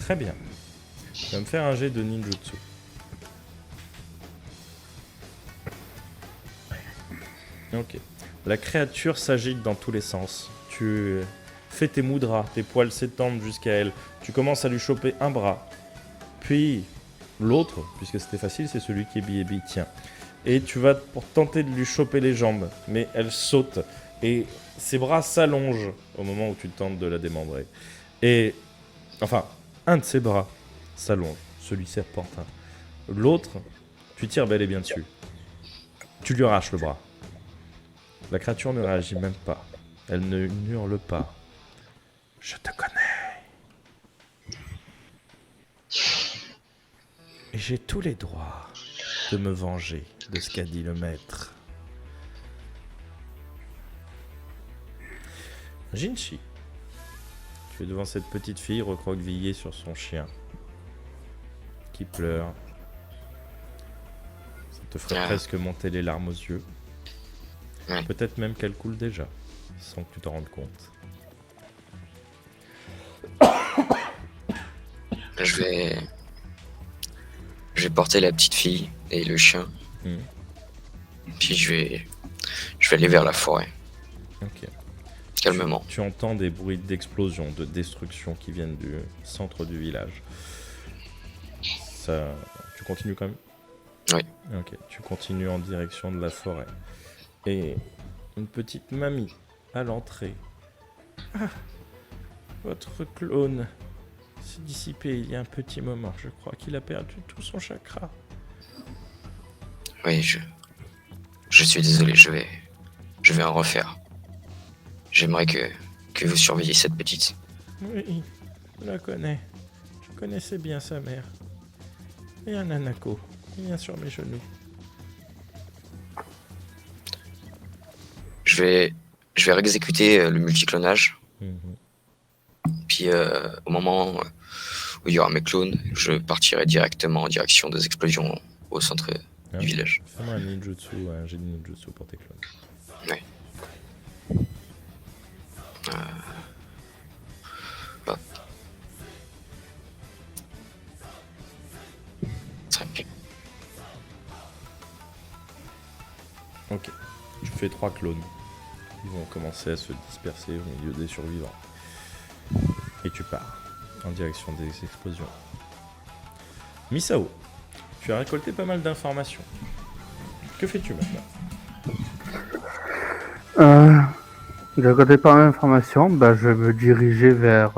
Très bien. Tu vas me faire un jet de ninjutsu. Ok. La créature s'agite dans tous les sens. Tu fais tes mudras, tes poils s'étendent jusqu'à elle. Tu commences à lui choper un bras. Puis l'autre, puisque c'était facile, c'est celui qu'Ebi tient. Et tu vas pour tenter de lui choper les jambes. Mais elle saute. Et ses bras s'allongent au moment où tu tentes de la démembrer. Et... Enfin, un de ses bras s'allonge, celui serpentin. L'autre, tu tires bel et bien dessus. Tu lui arraches le bras. La créature ne réagit même pas. Elle ne hurle pas. Je te connais. Et j'ai tous les droits de me venger de ce qu'a dit le maître. Jinchi, tu es devant cette petite fille recroquevillée sur son chien, qui pleure. Ça te ferait presque monter les larmes aux yeux. Ouais. Peut-être même qu'elle coule déjà, sans que tu t'en rendes compte. Je vais porter la petite fille et le chien. Puis je vais aller vers la forêt. Ok. Calmement. Tu entends des bruits d'explosion, de destruction qui viennent du centre du village. Ça... Tu continues quand même? Oui. Ok, tu continues en direction de la forêt. Et une petite mamie à l'entrée. Ah, votre clone s'est dissipé il y a un petit moment. Je crois qu'il a perdu tout son chakra. Oui, je suis désolé, je vais en refaire. J'aimerais que vous surveilliez cette petite. Oui, je la connais. Je connaissais bien sa mère. Et un Nanako. Viens sur mes genoux. Je vais réexécuter le multiclonage. Puis au moment où il y aura mes clones, je partirai directement en direction des explosions au centre du village. Fais-moi un ninjutsu, un jet de ninjutsu pour tes clones. Ouais. Hop. Très bien. Ok, tu fais 3 clones. Ils vont commencer à se disperser au milieu des survivants. Et tu pars en direction des explosions. Misao, tu as récolté pas mal d'informations. Que fais-tu maintenant? De côté par l'information, je vais me diriger vers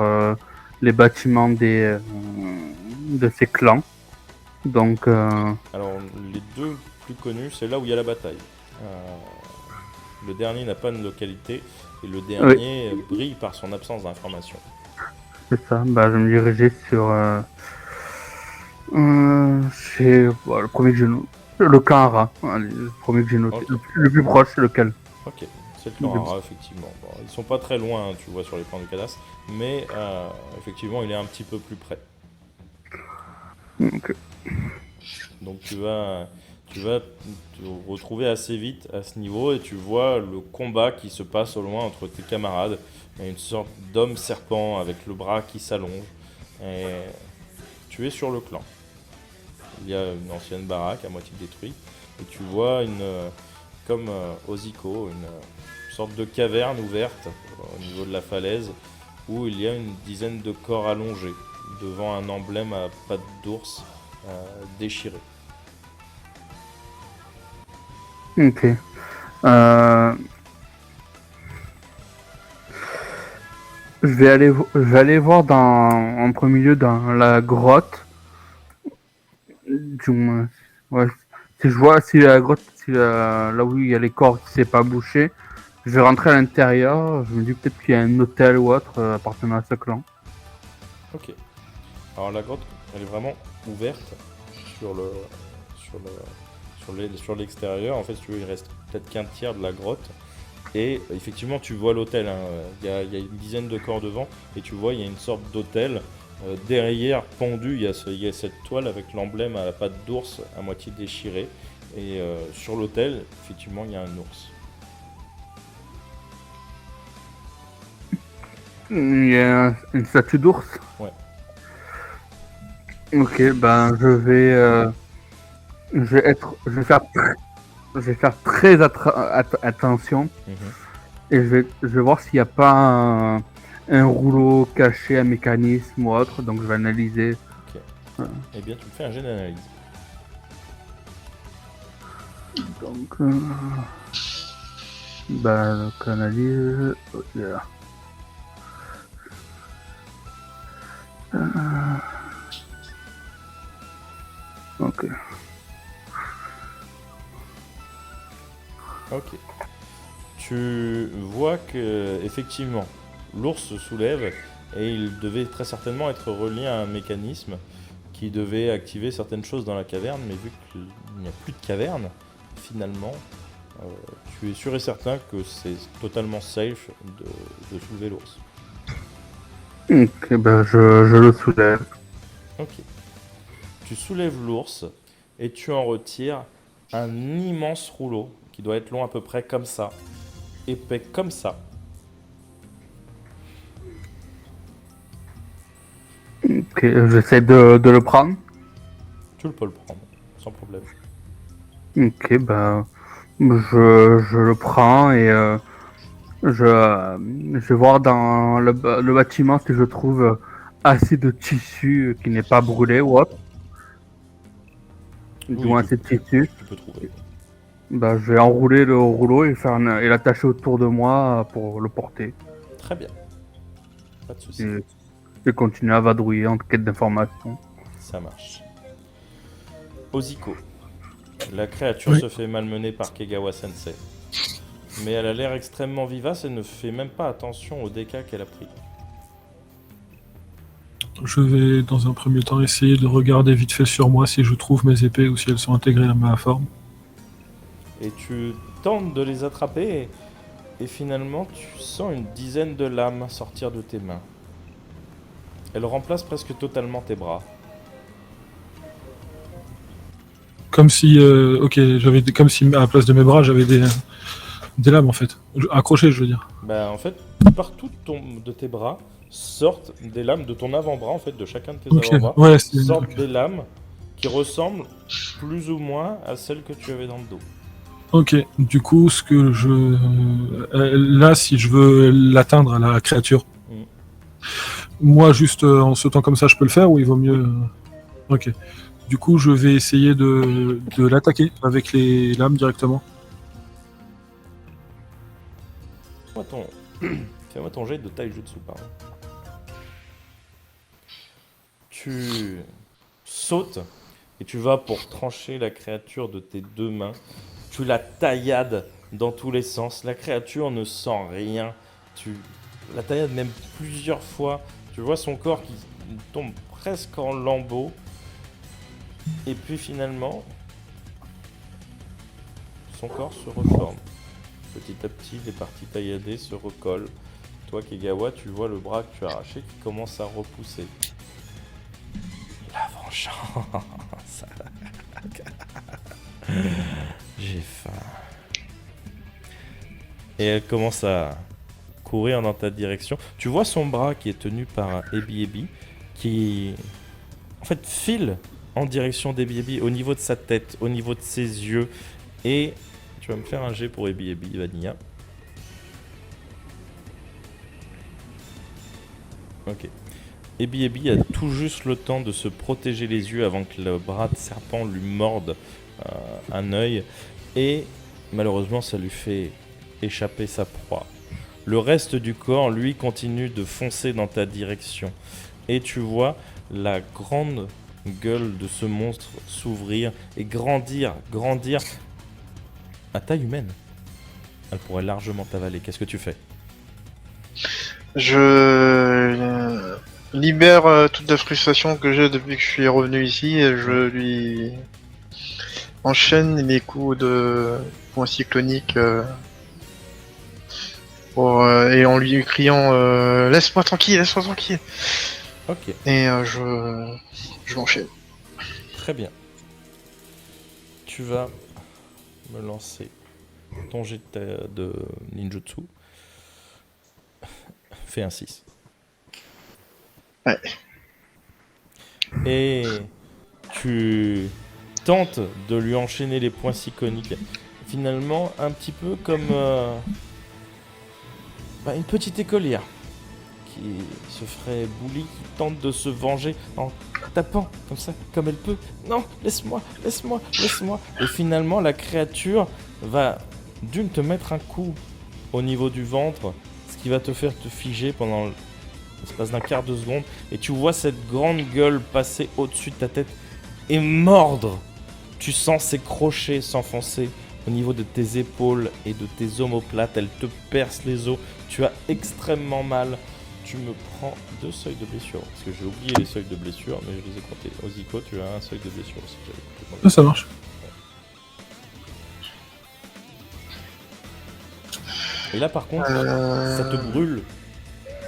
les bâtiments de ces clans. Donc, Alors, les deux plus connu, c'est là où il y a la bataille. Le dernier n'a pas de localité et le dernier brille par son absence d'information. C'est ça. Bah, je vais me diriger sur le premier que j'ai noté. Le Kahara. Allez, le premier que j'ai noté. Ok. Le plus proche, c'est lequel? Ok, c'est le clan Hara, effectivement. Bon, ils sont pas très loin, hein, tu vois, sur les plans du cadastre, mais effectivement, il est un petit peu plus près. Ok. Donc tu vas te retrouver assez vite à ce niveau et tu vois le combat qui se passe au loin entre tes camarades. Il y a une sorte d'homme serpent avec le bras qui s'allonge. Et tu es sur le clan. Il y a une ancienne baraque à moitié détruite et tu vois comme Oziko, une sorte de caverne ouverte au niveau de la falaise où il y a une dizaine de corps allongés devant un emblème à pattes d'ours déchiré. Ok. Je vais aller voir en premier lieu dans la grotte. Du moins, ouais. Si je vois si la grotte, là où il y a les corps qui s'est pas bouché, je vais rentrer à l'intérieur. Je me dis peut-être qu'il y a un hôtel ou autre appartenant à ce clan. Ok. Alors la grotte, elle est vraiment ouverte sur le sur le sur l'extérieur. En fait, si tu veux, il reste peut-être qu'un tiers de la grotte. Et effectivement, tu vois l'hôtel. Hein. Il y a une dizaine de corps devant, et tu vois, il y a une sorte d'hôtel. Derrière, pendu, il y a cette toile avec l'emblème à la patte d'ours à moitié déchirée. Et sur l'autel, effectivement, il y a un ours. Il y a une statue d'ours. Ouais. Ok, ben je vais faire très attention Mhm. et je vais voir s'il n'y a pas un rouleau caché, un mécanisme ou autre. Donc je vais analyser. Eh bien, tu me fais un jet d'analyse. Donc, donc analyse. Là. Ok. Ok. Tu vois que effectivement, l'ours se soulève et il devait très certainement être relié à un mécanisme qui devait activer certaines choses dans la caverne, mais vu qu'il n'y a plus de caverne, finalement, tu es sûr et certain que c'est totalement safe de soulever l'ours. Ok, ben je le soulève. Ok. Tu soulèves l'ours et tu en retires un immense rouleau qui doit être long à peu près comme ça, épais comme ça. Ok, j'essaie de le prendre. Tu peux le prendre, sans problème. Ok, ben je le prends et je vais voir dans le bâtiment si je trouve assez de tissu qui n'est pas brûlé ou autre. Du Oui, moins assez de tissu. tu peux trouver. Ben, je vais enrouler le rouleau et et l'attacher autour de moi pour le porter. Très bien. Pas de soucis. Et continuer à vadrouiller en quête d'informations. Ça marche. Oziko. La créature Oui. se fait malmener par Kegawa Sensei. Mais elle a l'air extrêmement vivace et ne fait même pas attention aux dégâts qu'elle a pris. Je vais dans un premier temps essayer de regarder vite fait sur moi si je trouve mes épées ou si elles sont intégrées à ma forme. Et tu tentes de les attraper et finalement tu sens une dizaine de lames sortir de tes mains. Elles remplacent presque totalement tes bras. Comme si, comme si à la place de mes bras j'avais des lames en fait. Accrochées, je veux dire. Bah en fait, partout de tes bras sortent des lames de ton avant-bras, en fait, de chacun de tes Ok, avant-bras, ouais, sortent ok. des lames qui ressemblent plus ou moins à celles que tu avais dans le dos. Ok, du coup, ce que là, si je veux l'atteindre à la créature, Mm. moi, juste en sautant comme ça, je peux le faire ou il vaut mieux. Ok. Du coup, je vais essayer de l'attaquer avec les lames directement. Fais-moi ton... Fais-moi ton jet de taijutsu, pardon. Tu sautes et tu vas pour trancher la créature de tes deux mains. Tu la taillades dans tous les sens. La créature ne sent rien. Tu la taillades même plusieurs fois. Tu vois son corps qui tombe presque en lambeaux. Et puis finalement, son corps se reforme. Petit à petit, les parties tailladées se recollent. Toi, Kegawa, tu vois le bras que tu as arraché qui commence à repousser. La vengeance. J'ai faim. Et elle commence à courir dans ta direction. Tu vois son bras qui est tenu par un Ebi qui en fait file en direction d'Ebi au niveau de sa tête, au niveau de ses yeux. Et tu vas me faire un jet pour Ebi Vanilla. Ok. Ebi a tout juste le temps de se protéger les yeux avant que le bras de serpent lui morde un œil. Et malheureusement, ça lui fait échapper sa proie. Le reste du corps, lui, continue de foncer dans ta direction. Et tu vois la grande gueule de ce monstre s'ouvrir et grandir à taille humaine. Elle pourrait largement t'avaler. Qu'est-ce que tu fais ? Je libère toute la frustration que j'ai depuis que je suis revenu ici et je lui enchaîne les coups de poing cyclonique et en lui criant laisse-moi tranquille, laisse-moi tranquille. Ok, Et je m'enchaîne. très bien. Tu vas me lancer ton jet de ninjutsu. Fais un 6. Ouais. Et tu tentes de lui enchaîner les points cycloniques. Finalement, un petit peu comme une petite écolière qui se ferait bully, qui tente de se venger en tapant comme ça, comme elle peut. Non, laisse-moi. Et finalement, la créature va d'une te mettre un coup au niveau du ventre, ce qui va te faire te figer pendant l'espace d'un quart de seconde. Et tu vois cette grande gueule passer au-dessus de ta tête et mordre. Tu sens ses crochets s'enfoncer au niveau de tes épaules et de tes omoplates. Elle te perce les os. Tu as extrêmement mal. Tu me prends 2 seuils de blessure. Parce que j'ai oublié les seuils de blessure, mais je les ai comptés. Oziko, tu as un seuil de blessure aussi. J'avais complètement Ça marche. Et là, par contre, ça te brûle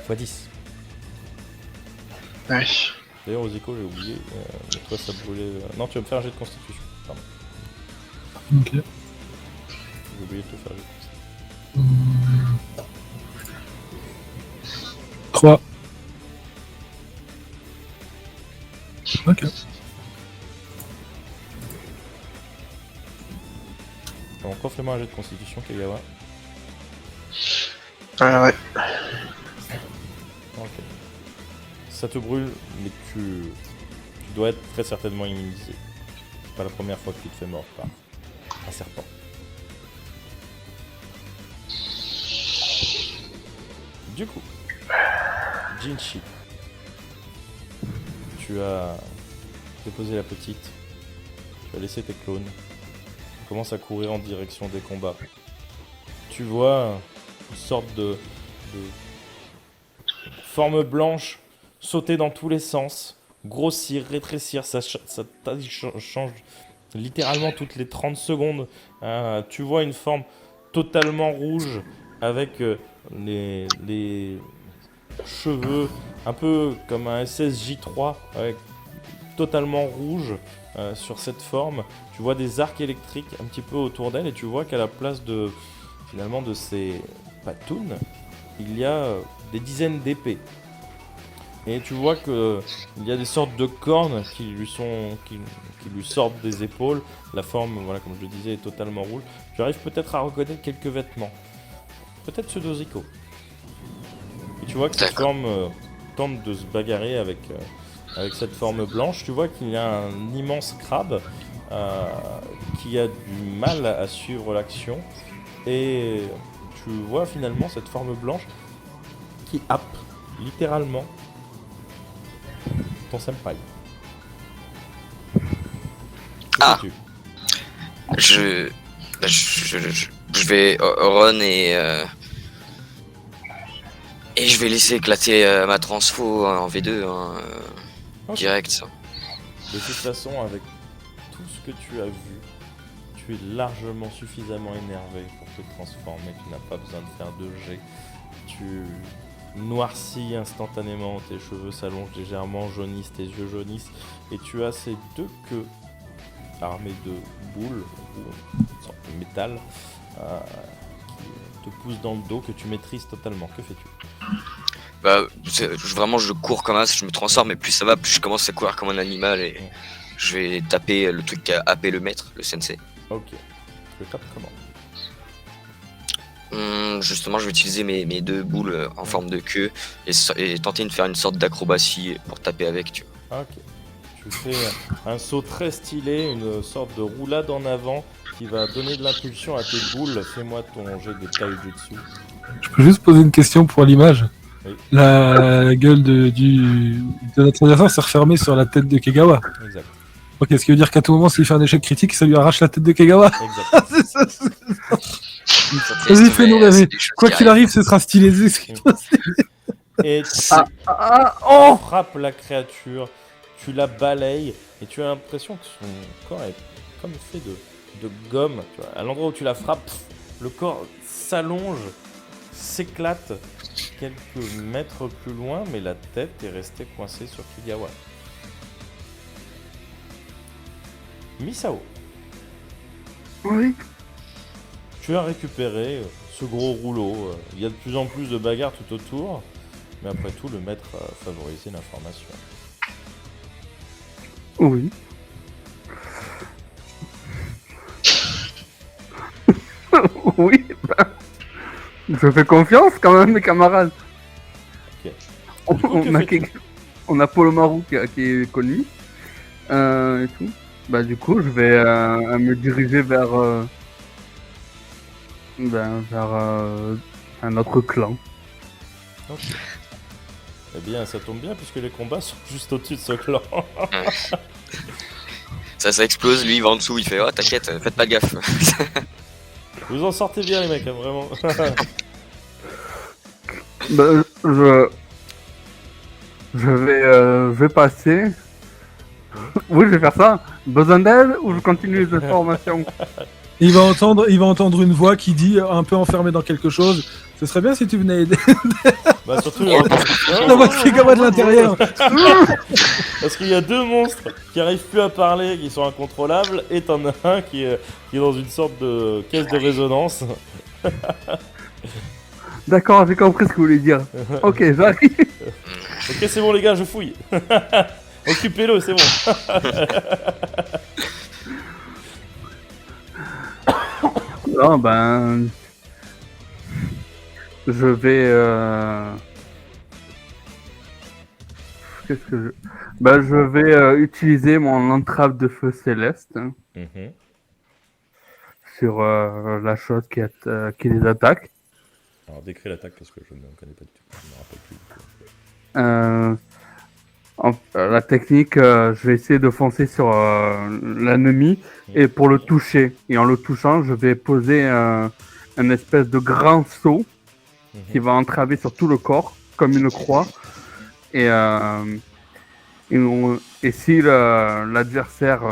x10. Ouais. D'ailleurs, Oziko, j'ai oublié. Mais toi, ça brûlait. Non, tu vas me faire un jet de constitution. Pardon. Ok. J'ai oublié de te faire un jet de constitution. 3. Ok. Donc, refais-moi un jet de constitution, Kagawa. Ouais. Ok. Ça te brûle, mais tu dois être très certainement immunisé. C'est pas la première fois que tu te fais mordre par un serpent. Du coup, Jinchi, tu as déposé la petite, tu as laissé tes clones, tu commences à courir en direction des combats. Tu vois une sorte de forme blanche sauter dans tous les sens, grossir, rétrécir, sa taille change littéralement toutes les 30 secondes. Tu vois une forme totalement rouge avec les cheveux un peu comme un SSJ3 avec totalement rouge sur cette forme. Tu vois des arcs électriques un petit peu autour d'elle et tu vois qu'à la place de finalement de ces patounes, il y a des dizaines d'épées. Et tu vois que il y a des sortes de cornes qui lui sortent des épaules. La forme, voilà, comme je le disais, est totalement rouge. Tu arrives peut-être à reconnaître quelques vêtements. Peut-être ceux d'Oziko. Et tu vois que cette forme tente de se bagarrer avec cette forme blanche. Tu vois qu'il y a un immense crabe qui a du mal à suivre l'action. Et tu vois finalement cette forme blanche qui happe littéralement ton senpai. Ah. fais-tu? Je vais run et je vais laisser éclater ma transfo en V2 hein, Ok. direct. Ça. De toute façon, avec tout ce que tu as vu, tu es largement suffisamment énervé pour te transformer. Tu n'as pas besoin de faire de jet. Tu noircis instantanément, tes cheveux s'allongent légèrement, jaunissent, tes yeux jaunissent, et tu as ces deux queues armées de boules, ou une sorte de métal, qui te poussent dans le dos, que tu maîtrises totalement. Que fais-tu? Bah, vraiment, je cours comme ça, je me transforme, et plus ça va, plus je commence à courir comme un animal, et je vais taper le truc qui a happé le maître, le sensei. Ok. Tu le tapes comment? Justement, je vais utiliser mes deux boules en forme de queue et tenter de faire une sorte d'acrobatie pour taper avec, tu vois. Ok. Tu fais un saut très stylé, une sorte de roulade en avant qui va donner de l'impulsion à tes boules. Fais-moi ton jet de taijutsu. Je peux juste poser une question pour l'image. Oui. La gueule de notre adversaire s'est refermée sur la tête de Kegawa. Exact. Ok, ce qui veut dire qu'à tout moment, s'il fait un échec critique, ça lui arrache la tête de Kegawa. Exact. C'est ça, c'est- C'est triste, Vas-y, fais-nous mais rêver. c'est des choses Quoi qui qu'il arrivent. arrive, ce sera stylé. Et tu Oh frappes la créature, tu la balayes et tu as l'impression que son corps est comme fait de gomme. Tu vois. À l'endroit où tu la frappes, le corps s'allonge, s'éclate quelques mètres plus loin, mais la tête est restée coincée sur Kigawa. Misao, Oui. tu as récupéré ce gros rouleau. Il y a de plus en plus de bagarres tout autour, mais après tout, le maître a favorisé l'information. Oui. Oui. Je fais confiance quand même, mes camarades. Ok. On, Du coup, que on a, fais-tu? on a Paul Marou qui est connu. Et tout. Bah du coup, je vais me diriger vers un autre clan. Ok. Eh bien, ça tombe bien puisque les combats sont juste au-dessus de ce clan. Ça explose, lui il va en dessous, il fait oh t'inquiète, faites pas gaffe. Vous en sortez bien, les mecs, hein, vraiment. Bah, je vais passer. Oui, je vais faire ça. Besoin d'aide ou je continue les formations? il va entendre une voix qui dit, un peu enfermé dans quelque chose, ce serait bien si tu venais aider. Bah, surtout. La voix de Kegawa de l'intérieur. Parce qu'il y a deux monstres qui arrivent plus à parler, qui sont incontrôlables, et t'en as un qui est dans une sorte de caisse de résonance. D'accord, j'ai compris ce que vous voulez dire. Ok, j'arrive. Ok, c'est bon, les gars, je fouille. Occupez-le, c'est bon. Non, ben. Je vais. Qu'est-ce que je. Ben, je vais utiliser mon entrave de feu céleste hein, Mhm. sur la chose qui les attaque. Alors, décris l'attaque parce que je ne connais pas du tout. Je me rappelle plus. La technique, je vais essayer de foncer sur l'ennemi et pour le toucher. Et en le touchant, je vais poser un espèce de grand saut qui va entraver sur tout le corps, comme une croix. Et si l'adversaire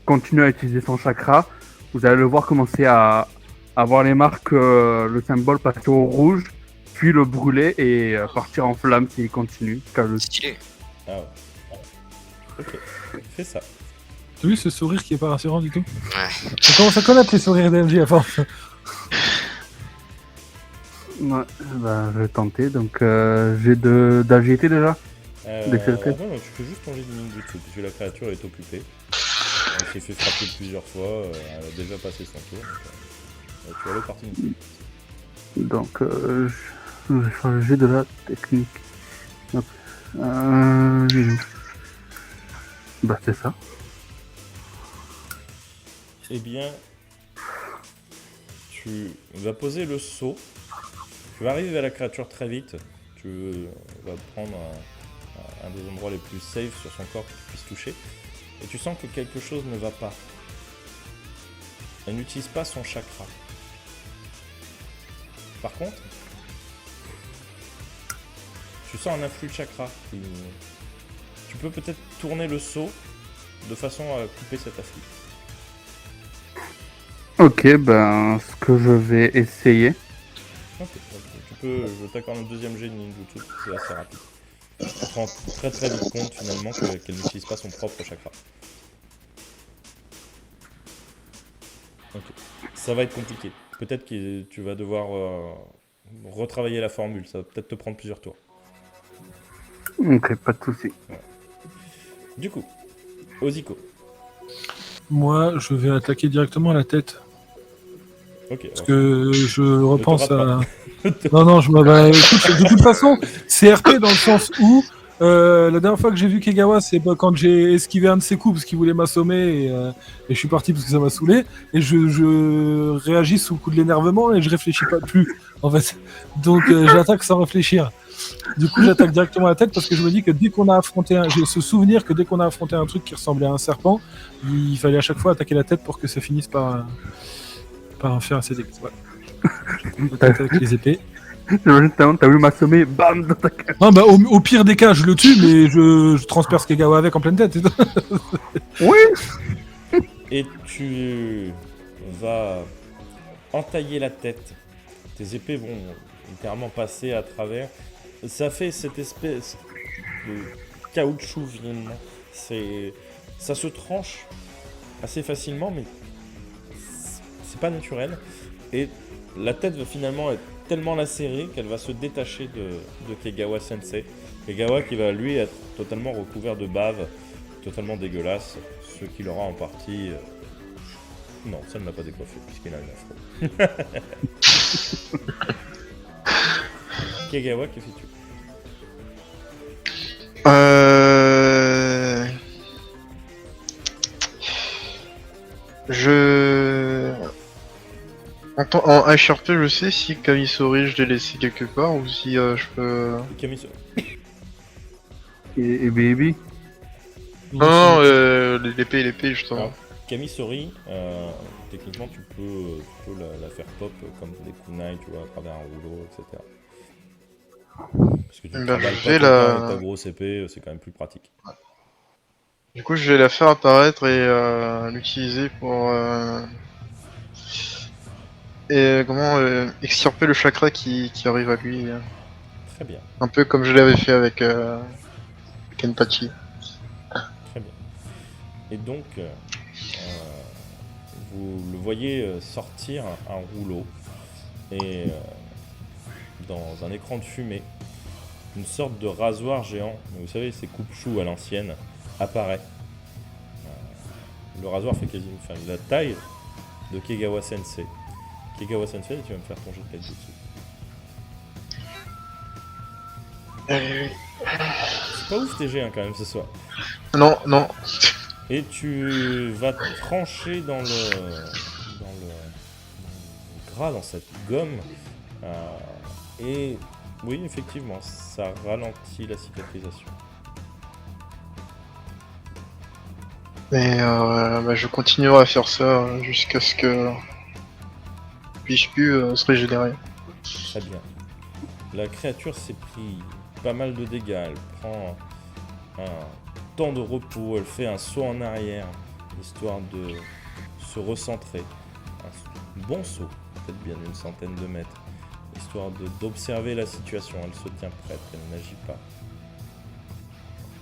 continue à utiliser son chakra, vous allez le voir commencer à avoir les marques, le symbole passer au rouge, puis le brûler et partir en flamme s'il continue. Stylé. Ah ouais. Ok, fais ça. T'as vu ce sourire qui est pas rassurant du tout? Ouais. On commence à connaître les sourires d'MJ à force. Ouais, bah, je vais tenter. Donc, j'ai d'agilité déjà. Dextérité. Non, tu fais juste ton jet de ninjutsu puisque la créature est occupée. Elle s'est fait frapper plusieurs fois, elle a déjà passé son tour. Donc, tu as l'opportunité. Donc, je vais faire le jet de la technique. Hop. Bah, c'est ça. Eh bien, tu vas poser le saut. Tu vas arriver à la créature très vite. Tu vas prendre un des endroits les plus safe sur son corps que tu puisses toucher. et tu sens que quelque chose ne va pas. Elle n'utilise pas son chakra. Par contre, tu sens un afflux de chakra. Tu peux peut-être tourner le seau de façon à couper cet afflux. Ok, ben, ce que je vais essayer. Ok, donc tu peux, je t'accorde un deuxième jet de ninjutsu, c'est assez rapide. Tu te rends très très vite compte finalement qu'elle n'utilise pas son propre chakra. Ok, ça va être compliqué. Peut-être que tu vas devoir retravailler la formule, ça va peut-être te prendre plusieurs tours. Ok, pas de souci. Du coup, Oziko. Moi, je vais attaquer directement à la tête. Ok, Parce alors, que je repense rate pas. à. Non, non, je me. Bah, écoute, de toute façon, c'est RP dans le sens où la dernière fois que j'ai vu Kegawa, c'est quand j'ai esquivé un de ses coups parce qu'il voulait m'assommer et je suis parti parce que ça m'a saoulé. Et je réagis sous le coup de l'énervement et je réfléchis pas plus, en fait. Donc j'attaque sans réfléchir. Du coup, j'attaque directement la tête parce que je me dis que dès qu'on a affronté j'ai ce souvenir que dès qu'on a affronté un truc qui ressemblait à un serpent, il fallait à chaque fois attaquer la tête pour que ça finisse par faire assez dégâts. Ouais. Peut-être avec les épées. T'as voulu m'assommer, bam, dans ta gueule. Non, bah, au pire des cas, je le tue, mais je transperce Kegawa avec en pleine tête. c'est tout. Oui. Et tu vas entailler la tête. Tes épées vont littéralement passer à travers. Ça fait cette espèce de caoutchouc finalement. Ça se tranche assez facilement, mais c'est pas naturel. Et la tête va finalement être tellement lacérée qu'elle va se détacher de Kegawa Sensei. Kegawa qui va lui être totalement recouvert de bave, totalement dégueulasse, ce qui l'aura en partie... Non, ça ne l'a pas décoiffé puisqu'il a une afro. Kegawa, que fais-tu? Je... En HRP, je sais si Kamisori je l'ai laissé quelque part ou si je peux... Kamiso. Et Baby. Non, l'épée justement. Alors, Kamisori, techniquement tu peux la faire pop comme des kunai, tu vois, à travers un rouleau, etc. Parce que tu Bah, travailles je pas vais tout le temps la- avec ta grosse épée, c'est quand même plus pratique. Du coup, je vais la faire apparaître et l'utiliser pour... extirper le chakra qui arrive à lui. Très bien, Un peu comme je l'avais fait avec Kenpachi. très bien. Et donc, vous le voyez sortir un rouleau et dans un écran de fumée, une sorte de rasoir géant, vous savez, ces coupe-choux à l'ancienne, apparaît. Le rasoir fait quasiment la taille de Kegawa Sensei. Kegawa Sensei, tu vas me faire ton jet de Taijutsu. C'est pas ouf tes jets quand même ce soir. Non, non. Et tu vas trancher dans le gras, dans cette gomme. Et oui, effectivement, ça ralentit la cicatrisation. Mais je continuerai à faire ça jusqu'à ce que puisse plus se régénérer. Très bien. La créature s'est pris pas mal de dégâts. Elle prend un temps de repos. Elle fait un saut en arrière, histoire de se recentrer. Un bon saut, peut-être bien d'une centaine de mètres, histoire d'observer la situation. Elle se tient prête, elle n'agit pas.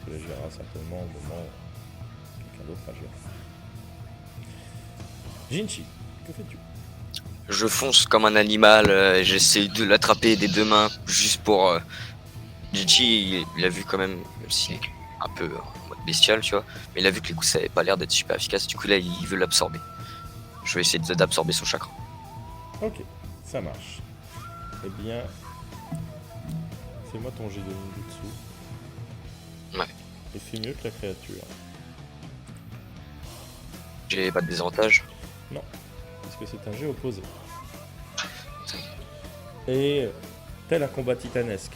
Elle agira certainement au moment où quelqu'un d'autre agira. Jinchi, que fais-tu? Je fonce comme un animal, j'essaie de l'attraper des deux mains juste pour... Jinchi, il a vu quand même s'il est un peu en mode bestial, tu vois, mais il a vu que les coups ça avait pas l'air d'être super efficace, du coup là il veut l'absorber. Je vais essayer d'absorber son chakra. Ok, ça marche. Eh bien, fais-moi ton jet de ninjutsu. Ouais. Et fais mieux que la créature. J'ai pas de désavantage. Parce que c'est un jet opposé. Et tel un combat titanesque,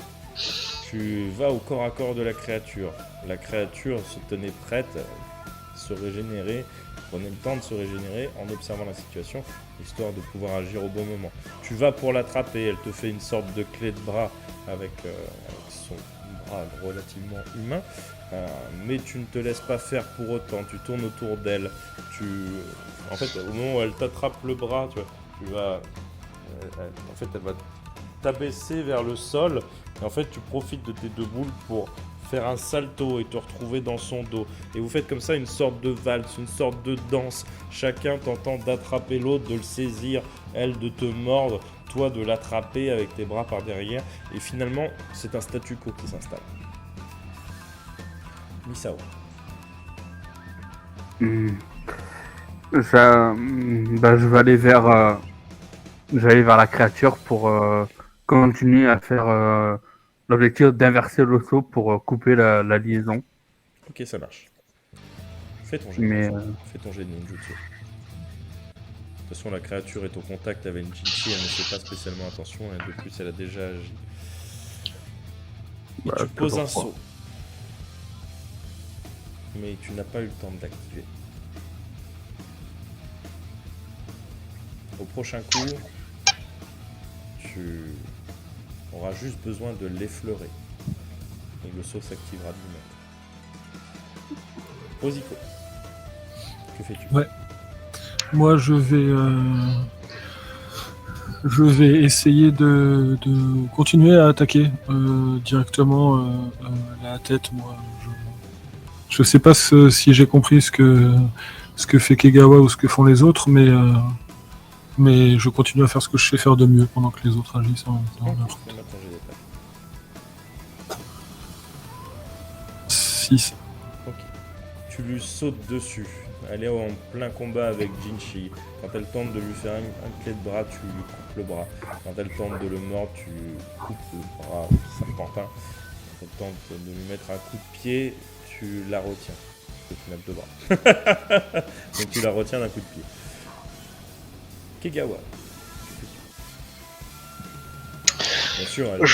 tu vas au corps à corps de la créature. La créature se tenait prête, se régénérer. Prenez le temps de se régénérer en observant la situation, histoire de pouvoir agir au bon moment. Tu vas pour l'attraper, elle te fait une sorte de clé de bras avec son bras relativement humain, mais tu ne te laisses pas faire pour autant, tu tournes autour d'elle. En fait, au moment où elle t'attrape le bras, tu vas... en fait, elle va t'abaisser vers le sol, et en fait, tu profites de tes deux boules pour faire un salto et te retrouver dans son dos. Et vous faites comme ça une sorte de valse, une sorte de danse. Chacun tentant d'attraper l'autre, de le saisir, elle de te mordre, toi de l'attraper avec tes bras par derrière. Et finalement, c'est un statu quo qui s'installe. Misao. Je vais aller vers la créature pour continuer à faire l'objectif d'inverser le saut pour couper la liaison. Ok, ça marche. Fais ton jet. Mais Fais ton jet de ninjutsu. De toute façon, la créature est au contact avec Jinchi, elle ne fait pas spécialement attention, et de plus, elle a déjà agi. Et tu poses un saut. Mais tu n'as pas eu le temps de l'activer. Au prochain coup, tu auras juste besoin de l'effleurer. Et le saut s'activera de lui-même. Oziko, que fais-tu? Ouais. Moi, je vais essayer de continuer à attaquer directement la tête. Moi, je sais pas si j'ai compris ce que fait Kegawa ou ce que font les autres, mais je continue à faire ce que je sais faire de mieux pendant que les autres agissent en même temps. Ok, fais maintenant jet d'attaque. 6. Ok. Tu lui sautes dessus. Elle est en plein combat avec Jinchi. Quand elle tente de lui faire un clé de bras, tu lui coupes le bras. Quand elle tente de le mordre, tu coupes le bras serpentin. Quand elle tente de lui mettre un coup de pied, tu la retiens. Parce que tu n'as que deux bras. Donc tu la retiens d'un coup de pied. Kegawa. Bien sûr, elle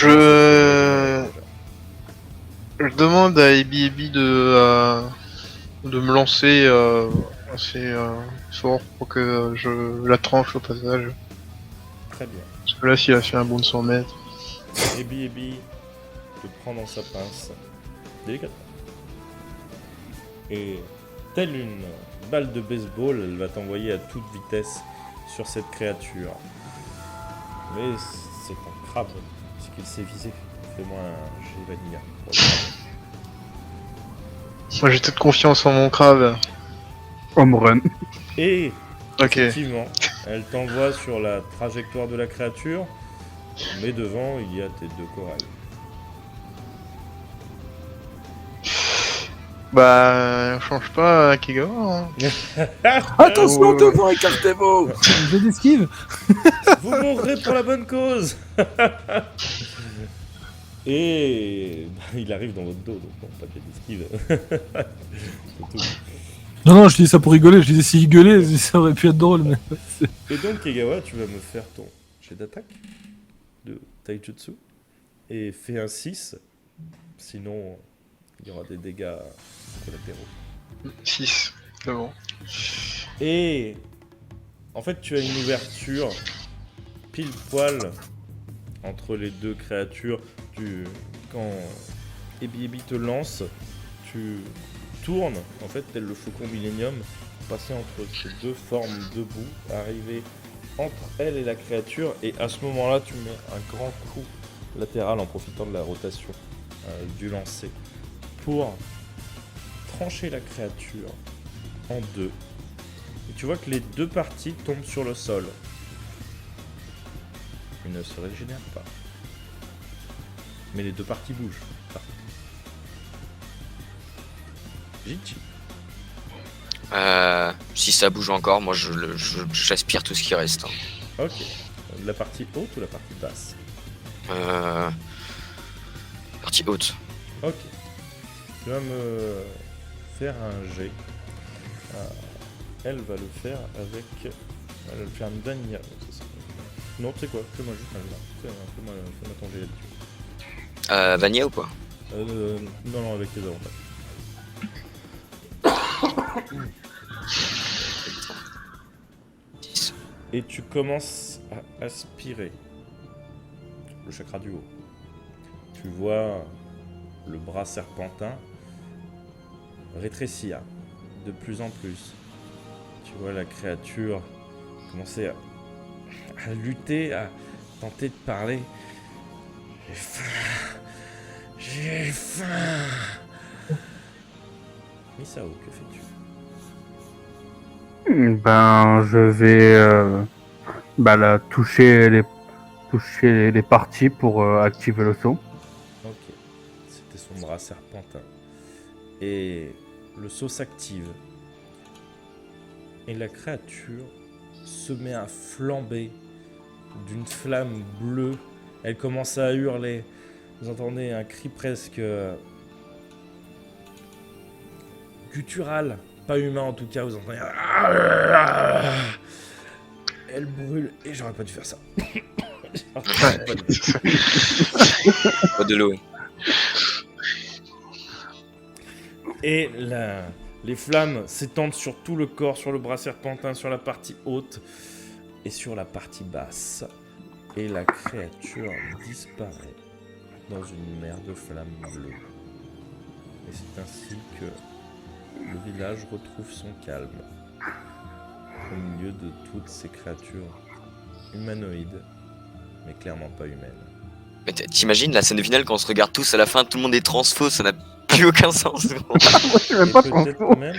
Je demande à Ebi de me lancer assez fort pour que je la tranche au passage. Très bien. Parce que là, s'il a fait un bond de 100 mètres. Ebi te prend dans sa pince, délicatement. Et telle une balle de baseball, elle va t'envoyer à toute vitesse sur cette créature. Mais c'est un crabe, ce qu'il sait viser. Fais-moi un jet vanilla. Moi, j'ai toute confiance en mon crabe. Home run. Et Ok. effectivement, elle t'envoie sur la trajectoire de la créature, mais devant, il y a tes deux corails. Bah, change pas Kegawa. Hein. Attention devant, écartez-vous. J'ai d'esquive. Vous mourrez pour la bonne cause. Et il arrive dans votre dos, donc bon, pas de d'esquive. C'est tout. Non, je dis ça pour rigoler. Je disais si il gueulait, ça aurait pu être drôle. Mais... Et donc, Kegawa, tu vas me faire ton jet d'attaque de Taijutsu. Et fais un 6. Sinon, il y aura des dégâts collatéraux. 6. C'est bon. Et en fait, tu as une ouverture pile poil entre les deux créatures. Quand Ebi te lance, tu tournes, en fait, tel le faucon Millennium, passer entre ces deux formes debout, arriver entre elle et la créature, et à ce moment-là, tu mets un grand coup latéral en profitant de la rotation du lancer pour trancher la créature en deux. Et tu vois que les deux parties tombent sur le sol. Ils ne se régénèrent pas. Mais les deux parties bougent. Jinchi. Si ça bouge encore, moi j'aspire tout ce qui reste. Hein. Ok. La partie haute ou la partie basse? Partie haute. Ok. Tu vas me faire un jet. Elle va le faire avec... Elle va le faire une vanilla. Non, tu sais quoi? Fais-moi juste un jet. Fais-moi ton jet là-dessus. Vanilla ou quoi? Non, avec tes avantages. 10. Et tu commences à aspirer le chakra du haut. Tu vois le bras serpentin rétrécir de plus en plus. Tu vois la créature commencer à lutter, à tenter de parler. J'ai faim. J'ai faim. Misao, que fais-tu? Ben, je vais toucher les parties pour activer le saut. Ok, c'était son bras serpentin. Et le saut s'active. Et la créature se met à flamber d'une flamme bleue. Elle commence à hurler. Vous entendez un cri presque guttural, pas humain en tout cas. Vous entendez. Elle brûle et j'aurais pas dû faire ça. J'aurais pas dû faire ça. Pas de l'eau. Et les flammes s'étendent sur tout le corps, sur le bras serpentin, sur la partie haute et sur la partie basse. Et la créature disparaît dans une mer de flammes bleues. Et c'est ainsi que le village retrouve son calme au milieu de toutes ces créatures humanoïdes, mais clairement pas humaines. Mais t'imagines la scène finale quand on se regarde tous à la fin, tout le monde est transfo, ça n'a plus aucun sens. Gros. Moi, je suis même Et pas peut-être transfo. même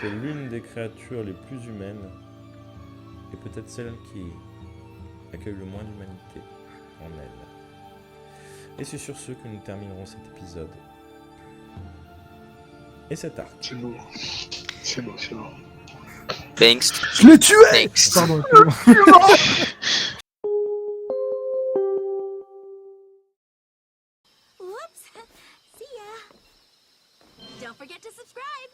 que l'une des créatures les plus humaines est peut-être celle qui accueille le moins d'humanité en elle. Et c'est sur ce que nous terminerons cet épisode. Et cet arc. C'est beau. C'est beau, c'est beau. Thanks. Je l'ai tué. Thanks. Pardon. excusez-moi. Whoops. See ya. Don't forget to subscribe.